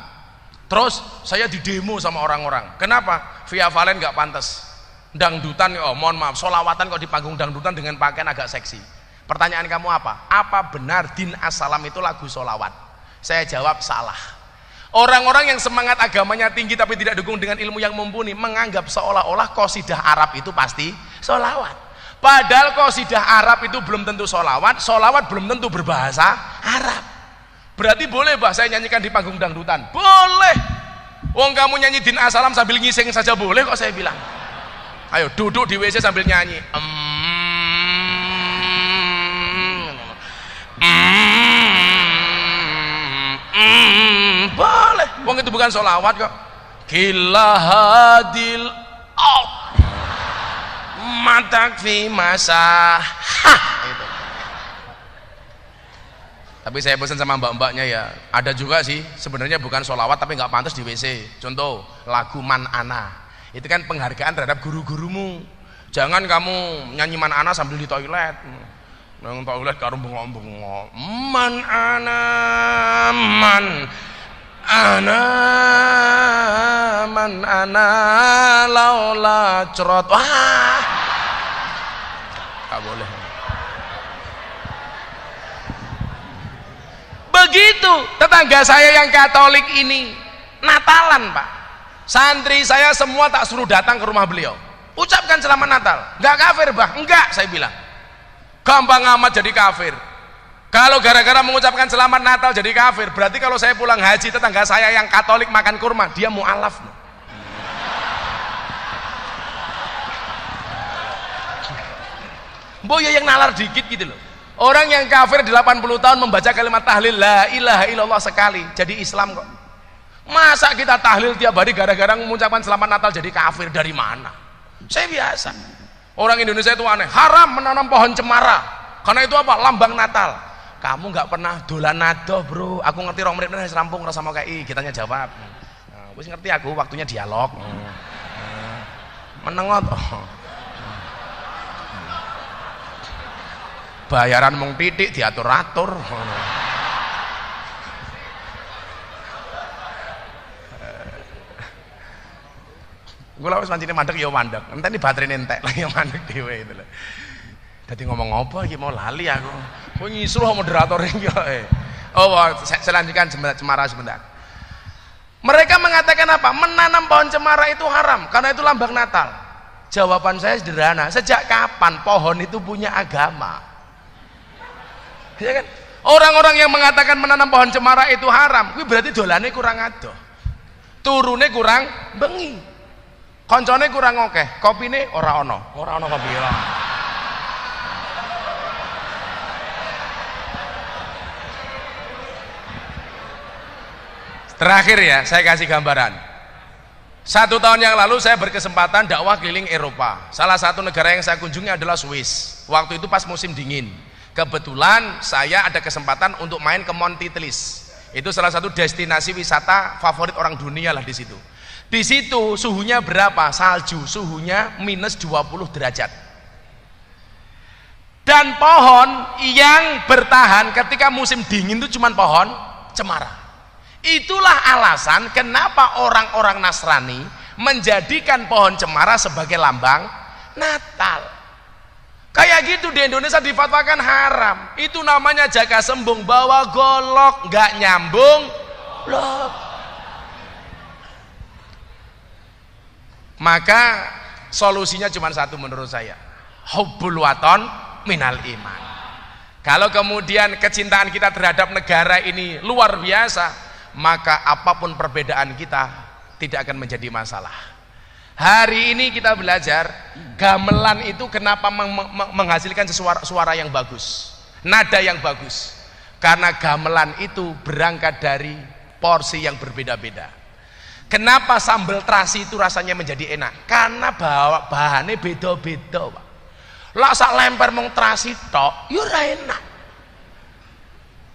Terus saya didemo sama orang-orang. Kenapa? Via Valen nggak pantas. Dangdutan, oh mohon maaf, solawatan kok di panggung dangdutan dengan pakaian agak seksi. Pertanyaan kamu apa? Apa benar Din As-Salam itu lagu solawat? Saya jawab salah. Orang-orang yang semangat agamanya tinggi tapi tidak dukung dengan ilmu yang mumpuni menganggap seolah-olah qasidah Arab itu pasti solawat. Padahal qasidah Arab itu belum tentu solawat, solawat belum tentu berbahasa Arab. Berarti boleh, Bah, saya nyanyikan di panggung dangdutan? Boleh. Wong kamu nyanyi Din As-Salam sambil ngising saja boleh kok, saya bilang. Ayo duduk di WC sambil nyanyi. Boleh. Wong itu bukan solawat kok. Gila hadil matak fi masa itu. Tapi saya pesan sama mbak-mbaknya ya, ada juga sih sebenarnya bukan sholawat tapi nggak pantas di WC. Contoh lagu Man Ana, itu kan penghargaan terhadap guru-gurumu. Jangan kamu nyanyi Man Ana sambil di toilet. Nang toilet karo bengok-bengok. Man Ana, Man Ana, Man Ana, laula cerot. Wah, Nggak boleh. Begitu tetangga saya yang Katolik ini Natalan Pak, santri saya semua tak suruh datang ke rumah beliau, ucapkan selamat Natal. Nggak kafir bah? Enggak, saya bilang. Gampang amat jadi kafir. Kalau gara-gara mengucapkan selamat Natal jadi kafir, berarti kalau saya pulang haji tetangga saya yang Katolik makan kurma, dia mu'alaf. Boya yang nalar dikit gitu loh. Orang yang kafir 80 tahun membaca kalimat tahlil la ilaha illallah sekali jadi Islam kok. Masa kita tahlil tiap hari gara-gara mengucapkan selamat Natal jadi kafir? Dari mana? Saya biasa. Orang Indonesia itu aneh, haram menanam pohon cemara karena itu apa? Lambang Natal. Kamu nggak pernah dolan nado bro. Aku ngerti rong menit wis rampung rasa mau KI. Kitanya jawab. Wis ngerti aku, waktunya dialog. Menengot. Bayaran mung titik diatur-atur. Gue lawas mancine mandek ya mandek. Enteni baterainya entek lah ya mandek dhewe itu lho. Dadi ngomong apa iki mau lali aku. Kowe ngisruh moderator iki kok. Oh, saya lanjutkan cemara sebentar. Mereka mengatakan apa? Menanam pohon cemara itu haram karena itu lambang Natal. Jawaban saya sederhana. Sejak kapan pohon itu punya agama? Ya kan? Orang-orang yang mengatakan menanam pohon cemara itu haram, kuwi berarti dolane kurang adoh. Turune kurang bengi. Koncone kurang akeh, kopine ora ana kopi ora. Terakhir ya, saya kasih gambaran. 1 tahun yang lalu saya berkesempatan dakwah keliling Eropa. Salah satu negara yang saya kunjungi adalah Swiss. Waktu itu pas musim dingin. Kebetulan saya ada kesempatan untuk main ke Monti Tlis. Itu salah satu destinasi wisata favorit orang dunia lah di situ. Di situ suhunya berapa? Salju, suhunya minus 20 derajat. Dan pohon yang bertahan ketika musim dingin itu cuma pohon cemara. Itulah alasan kenapa orang-orang Nasrani menjadikan pohon cemara sebagai lambang Natal. Kayak gitu di Indonesia difatwakan haram. Itu namanya jaga sembung, bawa golok nggak nyambung loh. Maka solusinya cuma satu menurut saya, hubbul waton minal iman. Kalau kemudian kecintaan kita terhadap negara ini luar biasa, maka apapun perbedaan kita tidak akan menjadi masalah. Hari ini kita belajar gamelan itu kenapa menghasilkan suara yang bagus, nada yang bagus. Karena gamelan itu berangkat dari porsi yang berbeda-beda. Kenapa sambal terasi itu rasanya menjadi enak? Karena bahannya beda-beda, Pak. Lah sak lemper mung terasi tok, yo ora enak.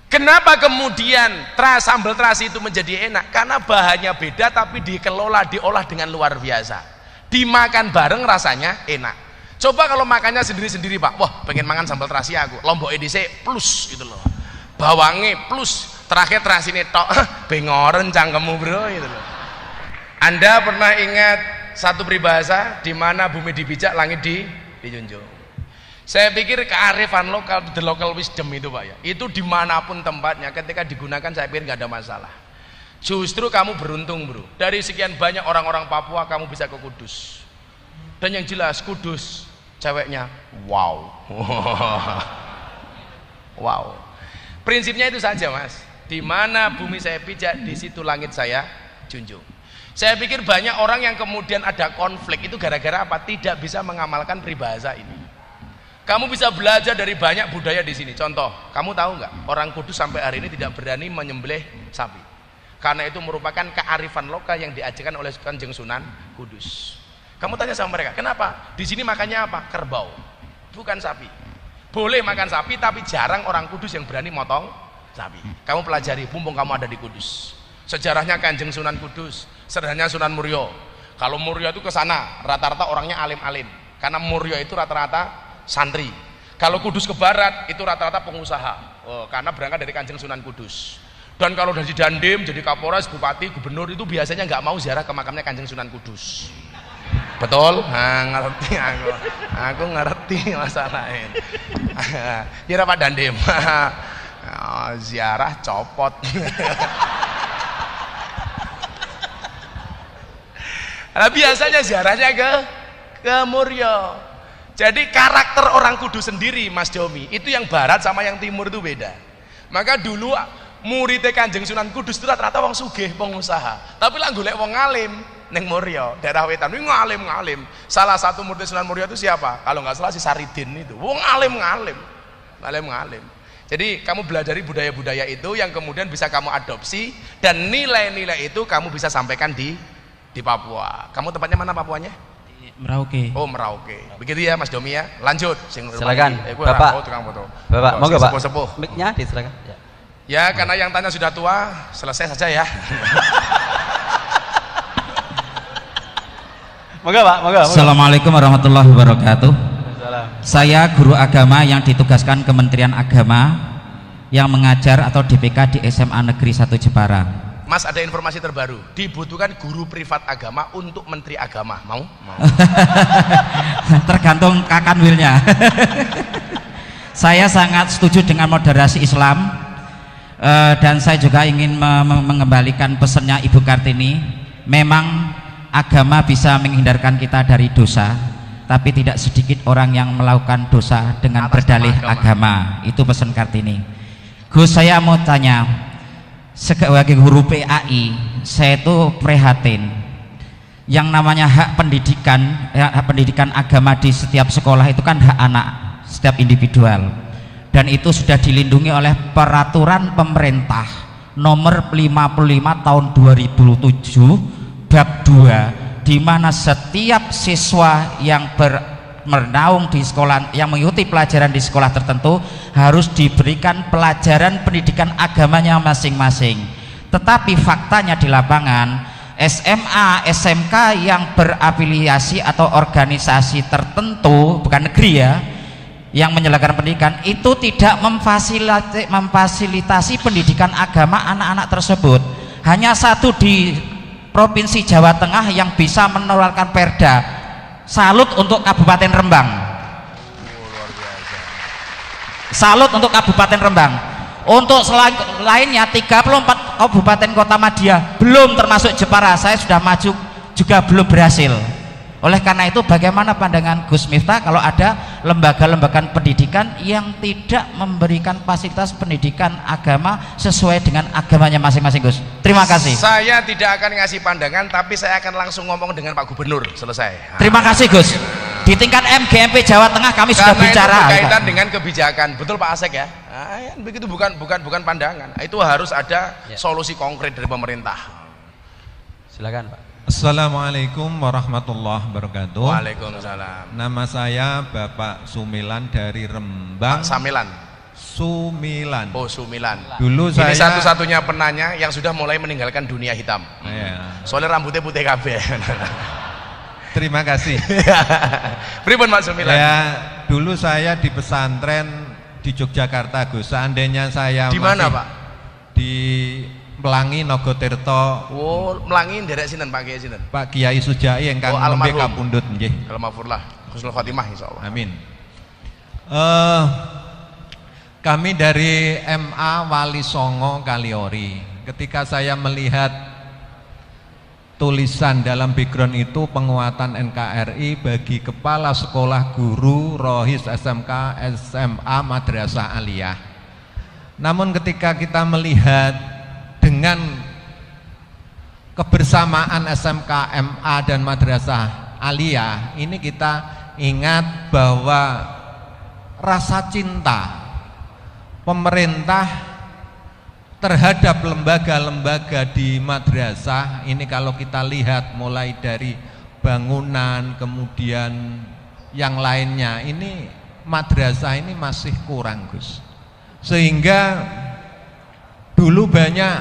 Kenapa kemudian sambal terasi itu menjadi enak? Karena bahannya beda tapi diolah dengan luar biasa. Dimakan bareng rasanya enak. Coba kalau makannya sendiri-sendiri Pak, wah pengen makan sambal terasi aku, lombok edise plus gitu loh, bawangnya plus, terakhir terasi tok, bengoren cangkemmu bro gitu loh. Anda pernah ingat satu peribahasa di mana bumi dibijak, langit dijunjung. Saya pikir kearifan lokal, the local wisdom itu Pak ya, itu dimanapun tempatnya ketika digunakan saya pikir nggak ada masalah. Justru kamu beruntung bro, dari sekian banyak orang-orang Papua kamu bisa ke Kudus. Dan yang jelas Kudus ceweknya wow. Wow. Prinsipnya itu saja mas, di mana bumi saya pijak di situ langit saya junjung. Saya pikir banyak orang yang kemudian ada konflik itu gara-gara apa? Tidak bisa mengamalkan peribahasa ini. Kamu bisa belajar dari banyak budaya di sini. Contoh, kamu tahu nggak orang Kudus sampai hari ini tidak berani menyembelih sapi? Karena itu merupakan kearifan lokal yang diajarkan oleh Kanjeng Sunan Kudus. Kamu tanya sama mereka, kenapa? Di sini makannya apa? Kerbau, bukan sapi. Boleh makan sapi, tapi jarang orang Kudus yang berani motong sapi. Kamu pelajari, mumpung kamu ada di Kudus. Sejarahnya Kanjeng Sunan Kudus, sejarahnya Sunan Muria. Kalau Muria itu ke sana, rata-rata orangnya alim-alim. Karena Muria itu rata-rata santri. Kalau Kudus ke barat, itu rata-rata pengusaha. Oh, karena berangkat dari Kanjeng Sunan Kudus. Dan kalau dari Dandim jadi Kapolres, Bupati, Gubernur itu biasanya nggak mau ziarah ke makamnya Kanjeng Sunan Kudus. Betul, ngerti aku ngerti masalahnya. Kira Pak Dandem, ziarah copot. Nah, biasanya ziarahnya ke Muryo. Jadi karakter orang Kudus sendiri, Mas Domi, itu yang barat sama yang timur itu beda. Maka dulu muridnya Kanjeng Sunan Kudus itu rata-rata wong sugih, pengusaha. Tapi lah golek wong alim neng Muryo, daerah wetan ini ngalim. Salah satu murid Sunan Muryo itu siapa? Kalau nggak salah si Saridin itu. Wong ngalim. Jadi kamu belajar budaya-budaya itu yang kemudian bisa kamu adopsi, dan nilai-nilai itu kamu bisa sampaikan di Papua. Kamu tempatnya mana Papuanya? Merauke. Oh, Merauke. Begitu ya Mas Domi ya. Lanjut. Silakan. Bapak. Bapak, monggo Pak. Sepuh. Mic-nya disilakan. Ya, karena yang tanya sudah tua, selesai saja ya. Monggo Pak, monggo. Assalamualaikum warahmatullahi wabarakatuh. Salam. Saya guru agama yang ditugaskan Kementerian Agama yang mengajar atau DPK di SMA Negeri 1 Jepara. Mas, ada informasi terbaru, dibutuhkan guru privat agama untuk Menteri Agama. Mau? Tergantung kakanwilnya. Saya sangat setuju dengan moderasi Islam, dan saya juga ingin mengembalikan pesannya Ibu Kartini. Memang agama bisa menghindarkan kita dari dosa, tapi tidak sedikit orang yang melakukan dosa dengan berdalih agama. Itu pesan Kartini. Gus, saya mau tanya, sebagai guru PAI, saya itu prihatin. Yang namanya hak pendidikan agama di setiap sekolah itu kan hak anak, setiap individual, dan itu sudah dilindungi oleh peraturan pemerintah nomor 55 tahun 2007 bab 2, di mana setiap siswa yang bernaung di sekolah, yang mengikuti pelajaran di sekolah tertentu, harus diberikan pelajaran pendidikan agamanya masing-masing. Tetapi faktanya di lapangan, SMA, SMK yang berafiliasi atau organisasi tertentu, bukan negeri ya, yang menyelenggarakan pendidikan, itu tidak memfasilitasi pendidikan agama anak-anak tersebut. Hanya satu di Provinsi Jawa Tengah yang bisa mengeluarkan perda. Salut untuk Kabupaten Rembang. Salut untuk Kabupaten Rembang. Untuk lainnya 34 kabupaten kota madya belum termasuk Jepara, saya sudah maju juga belum berhasil. Oleh karena itu, bagaimana pandangan Gus Miftah kalau ada lembaga-lembaga pendidikan yang tidak memberikan fasilitas pendidikan agama sesuai dengan agamanya masing-masing, Gus? Terima kasih. Saya tidak akan ngasih pandangan, tapi saya akan langsung ngomong dengan Pak Gubernur. Selesai. Terima kasih, Gus. Di tingkat MGMP Jawa Tengah kami sudah bicara. Itu berkaitan dengan kebijakan. Betul Pak Asek ya? Begitu, bukan pandangan. Itu harus ada solusi konkret dari pemerintah. Silakan Pak. Assalamualaikum warahmatullahi wabarakatuh. Waalaikumsalam. Nama saya Bapak Sumilan dari Rembang. Pak Samilan. Sumilan. Oh, Sumilan. Dulu ini saya satu-satunya penanya yang sudah mulai meninggalkan dunia hitam. Ya. Soalnya rambutnya putih kabeh. Terima kasih. Pripun Pak Sumilan? Ya, dulu saya di pesantren di Yogyakarta, Gus. Seandainya saya di mana, Pak? Di Melangi Nogotirto. Oh, Melangi nderek sinten Pak Kiai sinten? Pak Kiai Sujai ingkang nembe kapundhut nggih. Almarhumlah, husnul khotimah insyaallah. Amin. Kami dari MA Wali Songo Kaliori. Ketika saya melihat tulisan dalam background itu penguatan NKRI bagi kepala sekolah guru Rohis SMK SMA Madrasah Aliyah. Namun ketika kita melihat dengan kebersamaan SMK MA dan Madrasah Aliyah, ini kita ingat bahwa rasa cinta pemerintah terhadap lembaga-lembaga di madrasah ini, kalau kita lihat mulai dari bangunan kemudian yang lainnya, ini madrasah ini masih kurang, Gus. Sehingga dulu banyak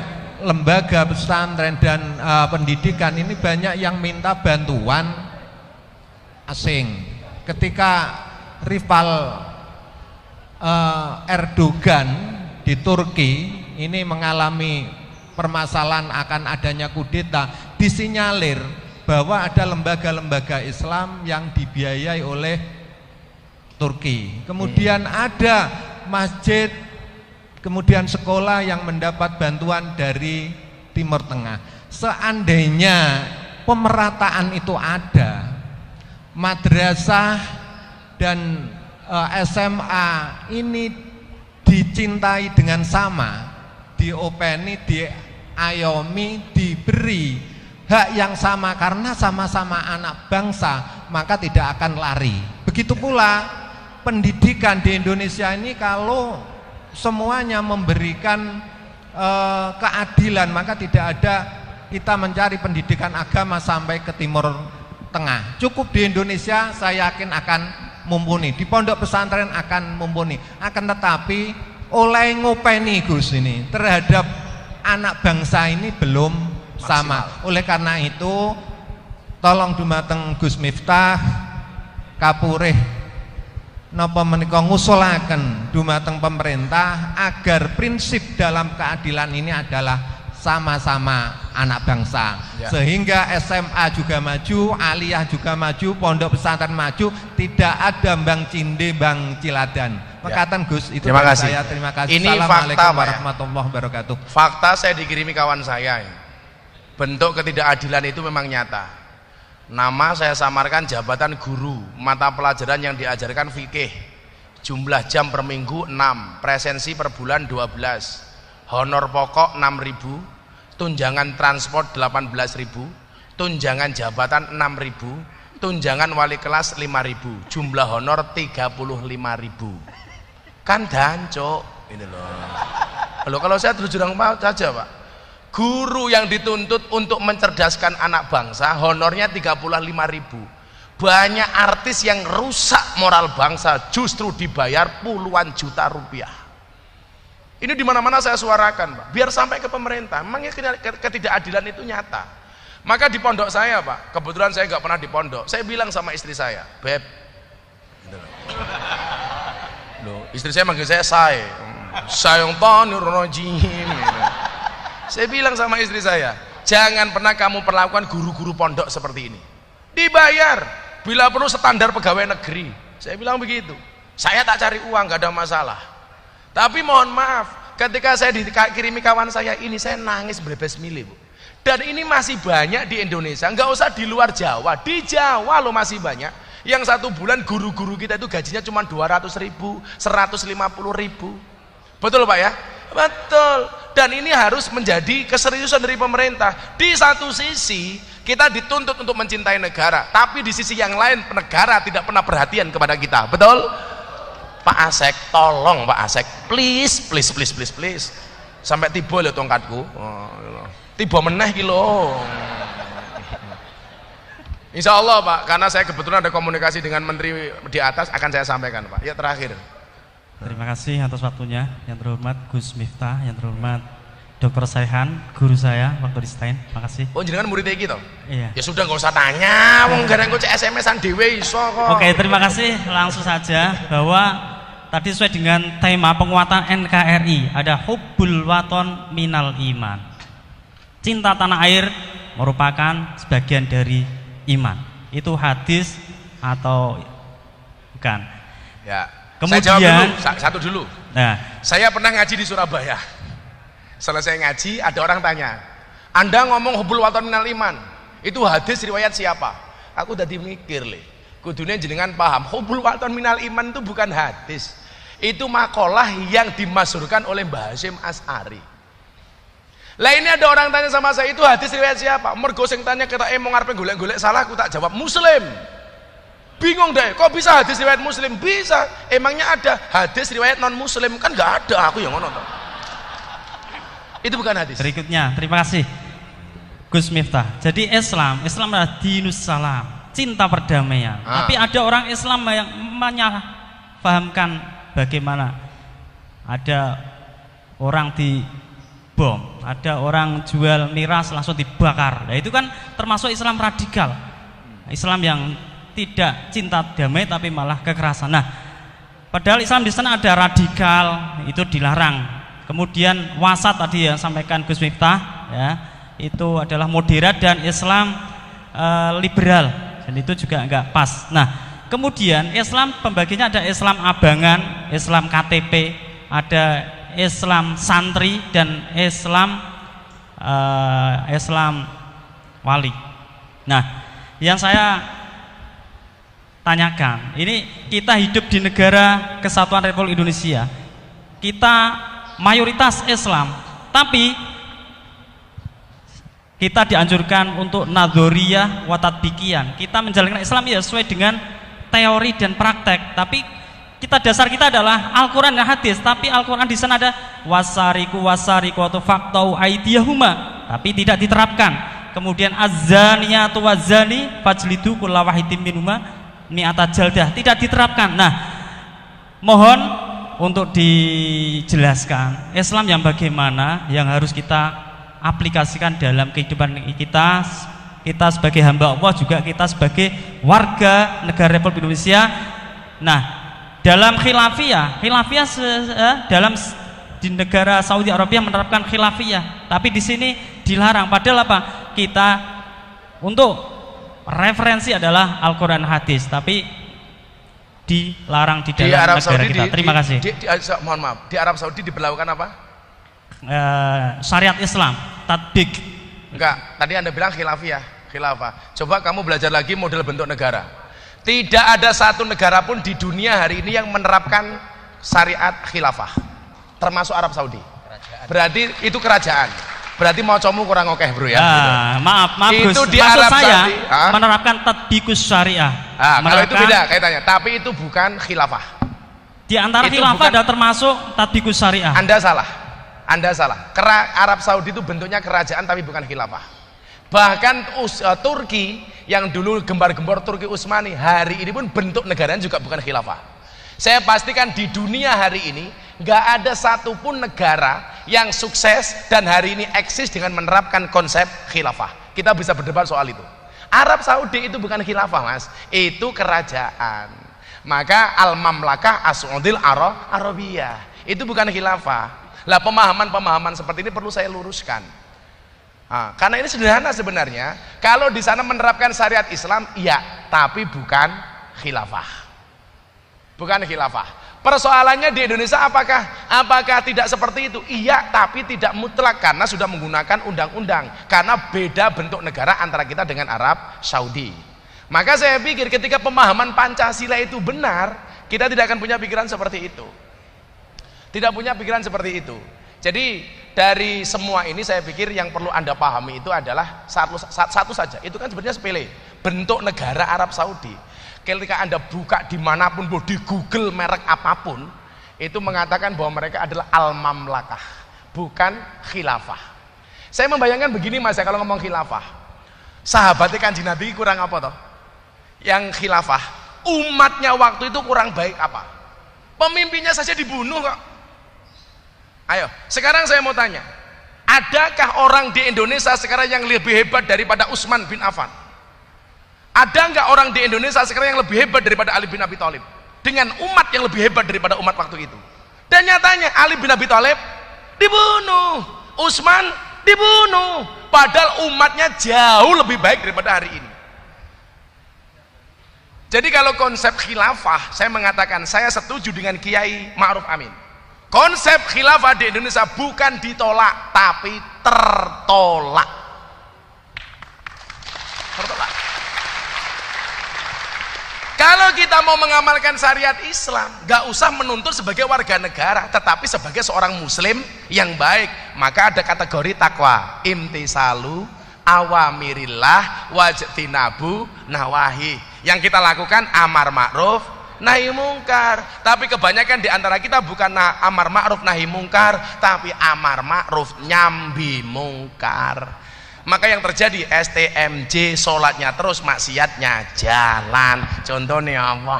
lembaga pesantren dan pendidikan ini banyak yang minta bantuan asing. Ketika rival Erdogan di Turki ini mengalami permasalahan akan adanya kudeta, disinyalir bahwa ada lembaga-lembaga Islam yang dibiayai oleh Turki. Kemudian ada masjid, kemudian sekolah yang mendapat bantuan dari Timur Tengah. Seandainya pemerataan itu ada, madrasah dan SMA ini dicintai dengan sama, diopeni, diayomi, diberi hak yang sama karena sama-sama anak bangsa, maka tidak akan lari. Begitu pula pendidikan di Indonesia ini, kalau semuanya memberikan keadilan, maka tidak ada kita mencari pendidikan agama sampai ke Timur Tengah. Cukup di Indonesia, saya yakin akan mumpuni, di pondok pesantren akan mumpuni. Akan tetapi oleh ngopeni Gus ini terhadap anak bangsa ini belum sama. Oleh karena itu tolong dumateng Gus Miftah kapurih napa menika ngusulaken dumateng pemerintah agar prinsip dalam keadilan ini adalah sama-sama anak bangsa, sehingga SMA juga maju, aliyah juga maju, pondok pesantren maju, tidak ada Bang Cinde, Bang Ciladan. Makatan Gus, itu terima kasih. saya. Terima kasih. Ini Assalamualaikum fakta, warahmatullahi wabarakatuh. Fakta saya dikirimi kawan saya. Bentuk ketidakadilan itu memang nyata. Nama saya samarkan jabatan guru, mata pelajaran yang diajarkan fikih. Jumlah jam per minggu 6, presensi per bulan 12, honor pokok 6.000, tunjangan transport 18.000, tunjangan jabatan 6.000, tunjangan wali kelas 5.000, jumlah honor 35.000. Kan dancok ini loh. Kalau saya terus jurang saja Pak, guru yang dituntut untuk mencerdaskan anak bangsa honornya 35.000. Banyak artis yang rusak moral bangsa justru dibayar puluhan juta rupiah. Ini dimana-mana saya suarakan Pak, biar sampai ke pemerintah. Memangnya ketidakadilan itu nyata. Maka di pondok saya Pak, kebetulan saya nggak pernah di pondok, saya bilang sama istri saya, Beb, loh, istri saya manggil saya sayang tanur rojim. Saya bilang sama istri saya, jangan pernah kamu perlakukan guru-guru pondok seperti ini. Dibayar, bila perlu standar pegawai negeri. Saya bilang begitu. Saya tak cari uang, nggak ada masalah. Tapi mohon maaf, ketika saya dikirimi kawan saya ini, saya nangis berbes milih Bu. Dan ini masih banyak di Indonesia, nggak usah di luar Jawa, di Jawa loh masih banyak. Yang 1 bulan guru-guru kita itu gajinya cuma 200.000, 150.000. Betul Pak ya? Betul. Dan ini harus menjadi keseriusan dari pemerintah. Di satu sisi kita dituntut untuk mencintai negara, tapi di sisi yang lain negara tidak pernah perhatian kepada kita. Betul? Pak Asek, tolong Pak Asek, please. Sampai tiba lho tongkatku. Tiba meneh ki lho. Insya Allah Pak, karena saya kebetulan ada komunikasi dengan menteri di atas, akan saya sampaikan Pak. Ya terakhir. Terima kasih atas waktunya, yang terhormat Gus Miftah, yang terhormat Dr. Saihan, guru saya waktu di STAIN. Terima kasih. Oh jenengan muridnya iki toh? Iya. Ya sudah nggak usah tanya, wong gareng kok SMS-an dhewe iso kok. Oke, terima kasih. Langsung saja bahwa tadi sesuai dengan tema penguatan NKRI, ada hubbul waton minal iman. Cinta tanah air merupakan sebagian dari iman. Itu hadis atau bukan? Ya. Kemudian saya jawab dulu, satu dulu. Nah, saya pernah ngaji di Surabaya. Selesai ngaji, ada orang tanya, Anda ngomong hubbul waton minal iman, itu hadis riwayat siapa? Aku tadi mikir le, kudunya jenengan paham, hubbul waton minal iman itu bukan hadis, itu makalah yang dimasyhurkan oleh Mbah Hasyim Asy'ari. Lah ini ada orang tanya sama saya, itu hadis riwayat siapa? Mergo sing tanya kita mau ngarepe golek-golek salah, aku tak jawab Muslim. Bingung deh, kok bisa hadis riwayat Muslim? Bisa, emangnya ada hadis riwayat non Muslim? Kan nggak ada, aku yang ngono toh. Itu bukan hadis. Berikutnya, terima kasih Gus Miftah. Jadi Islam adalah dinus salam, cinta perdamaian. Tapi ada orang Islam yang menyalahpahamkan bagaimana ada orang dibom, ada orang jual miras langsung dibakar. Nah, itu kan termasuk Islam radikal. Islam yang tidak cinta damai tapi malah kekerasan. Nah, padahal Islam di sana ada radikal, itu dilarang. Kemudian wasat tadi yang sampaikan Gus Miftah, ya, itu adalah moderat, dan Islam liberal, dan itu juga enggak pas. Nah, kemudian Islam pembagiannya ada Islam abangan, Islam KTP, ada Islam santri, dan Islam wali. Nah, yang saya tanyakan, ini kita hidup di negara Kesatuan Republik Indonesia, kita mayoritas Islam, tapi kita dianjurkan untuk nadhoriyah wa tatbiqiyah. Kita menjalankan Islam ya sesuai dengan teori dan praktek, tapi dasar kita adalah Al-Quran dan hadis. Tapi Al-Quran di sana ada wasariku wasariqatu faqtau aydiyahuma, tapi tidak diterapkan. Kemudian az-zaniyatu waz-zani fajlidu kulla wahidin minhuma mi'ata jaldah, tidak diterapkan. Nah, mohon untuk dijelaskan Islam yang bagaimana yang harus kita aplikasikan dalam kehidupan kita sebagai hamba Allah, juga kita sebagai warga negara Republik Indonesia. Nah, dalam khilafiyah dalam di negara Saudi Arabia menerapkan khilafiyah, tapi di sini dilarang. Padahal apa? Kita untuk referensi adalah Al-Quran hadis, tapi dilarang di dalam negara Saudi kita. Terima kasih. Mohon maaf, di Arab Saudi diberlakukan apa? Syariat Islam, tatbik. Enggak, tadi Anda bilang khilafah. Coba kamu belajar lagi model bentuk negara. Tidak ada satu negara pun di dunia hari ini yang menerapkan syariat khilafah, termasuk Arab Saudi. Berarti itu kerajaan. Berarti mocomu kurang oke, bro ya. Maaf itu Gus. Di Maksud Arab saya Saudi, menerapkan tatbikus syariah. Kalau itu beda kaitannya, tapi itu bukan khilafah. Di antara itu khilafah bukan, ada termasuk tatbikus syariah. Anda salah. Arab Saudi itu bentuknya kerajaan tapi bukan khilafah. Bahkan Turki yang dulu gembar-gembor Turki Utsmani, hari ini pun bentuk negaranya juga bukan khilafah. Saya pastikan di dunia hari ini nggak ada satupun negara yang sukses dan hari ini eksis dengan menerapkan konsep khilafah. Kita bisa berdebat soal itu. Arab Saudi itu bukan khilafah, Mas, itu kerajaan. Maka al-mamlakah as-Saudil Arabiyah itu bukan khilafah. Lah, pemahaman seperti ini perlu saya luruskan. Karena ini sederhana sebenarnya. Kalau di sana menerapkan syariat Islam, iya, tapi bukan khilafah. Bukan khilafah. Persoalannya di Indonesia apakah tidak seperti itu? Iya, tapi tidak mutlak karena sudah menggunakan undang-undang. Karena beda bentuk negara antara kita dengan Arab Saudi. Maka saya pikir ketika pemahaman Pancasila itu benar, kita tidak akan punya pikiran seperti itu. Tidak punya pikiran seperti itu. Jadi dari semua ini saya pikir yang perlu Anda pahami itu adalah satu saja. Itu kan sebenarnya sepele. Bentuk negara Arab Saudi. Ketika Anda buka dimanapun, di Google merek apapun, itu mengatakan bahwa mereka adalah al-mamlakah, bukan khilafah. Saya membayangkan begini, Mas, ya, kalau ngomong khilafah, sahabatnya Kanjeng Nabi kurang apa toh? Yang khilafah, umatnya waktu itu kurang baik apa? Pemimpinnya saja dibunuh kok. Ayo, sekarang saya mau tanya, adakah orang di Indonesia sekarang yang lebih hebat daripada Utsman bin Affan? Ada nggak orang di Indonesia sekarang yang lebih hebat daripada Ali bin Abi Thalib? Dengan umat yang lebih hebat daripada umat waktu itu. Dan nyatanya Ali bin Abi Thalib dibunuh, Utsman dibunuh, padahal umatnya jauh lebih baik daripada hari ini. Jadi kalau konsep khilafah, saya mengatakan saya setuju dengan Kiai Ma'ruf Amin. Konsep khilafah di Indonesia bukan ditolak, tapi tertolak. Kalau kita mau mengamalkan syariat Islam, gak usah menuntut sebagai warga negara, tetapi sebagai seorang muslim yang baik. Maka ada kategori takwa, imtisalu awamirillah wajtinabu nawahi. Yang kita lakukan amar ma'ruf nahi mungkar. Tapi kebanyakan di antara kita bukan amar ma'ruf nahi mungkar, tapi amar ma'ruf nyambi mungkar. Maka yang terjadi STMJ, sholatnya terus, maksiatnya jalan. Contohnya apa?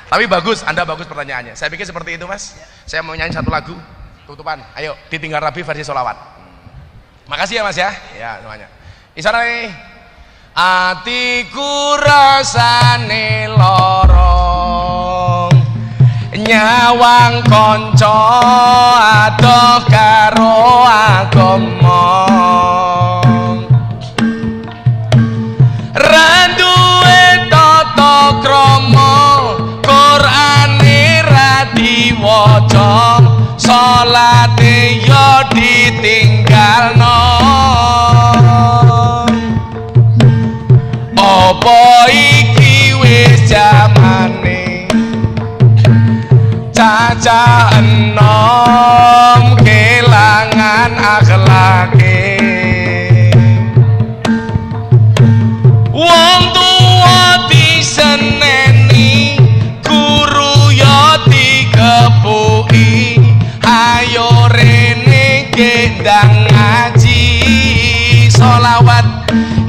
Tapi bagus, Anda bagus pertanyaannya. Saya pikir seperti itu, Mas. Saya mau nyanyi satu lagu tutupan. Ayo, ditinggal Rabi versi sholawat. Makasih ya, Mas ya. Ya, semuanya. Isara nih. Atiku rasane lorong, nyawang konco adoh karo agama. ate yo ditinggalno. Apa iki wis jamane cacah enom kelangan akhlake. Wong tuwa diseneni, guru yo dikepuki, ayo rene gendang ngaji sholawat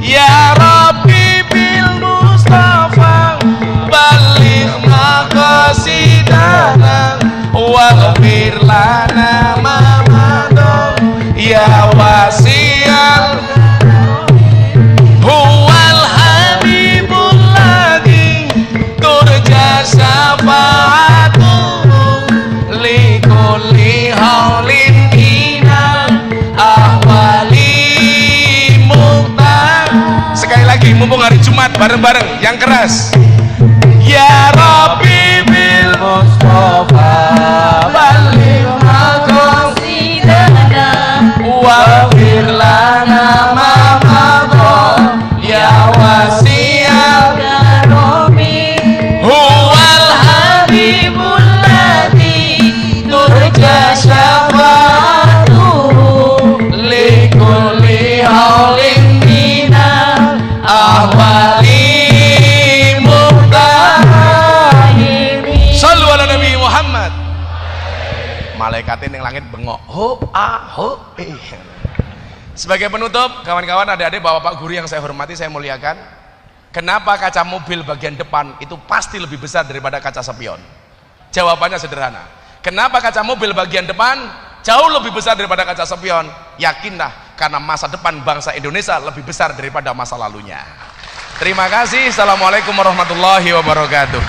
ya Rabbi bil Mustafa balik maqasidana waghfir lana ma madha ya wasi'al huwal habibul ladzi turja syafa'atuhu likulli haulin minal ahwali muqtar. Sekali lagi mumpung hari Jumat, bareng-bareng yang keras. Ya Rabbi bil Mustafa balik maqasidana waghfir lana ma madha ya wasi'al karomi huwal habibul ladzi turja syafa'atuhu likulli haulin minal ahwali muqtahimi. Shallu ala Nabi Muhammad. Malaikatnya yang langit bengok ho ho. Sebagai penutup, kawan-kawan, adik-adik, bapak-bapak guru yang saya hormati, saya muliakan, kenapa kaca mobil bagian depan itu pasti lebih besar daripada kaca spion? Jawabannya sederhana. Kenapa kaca mobil bagian depan jauh lebih besar daripada kaca spion? Yakinlah, karena masa depan bangsa Indonesia lebih besar daripada masa lalunya. Terima kasih. Assalamualaikum warahmatullahi wabarakatuh.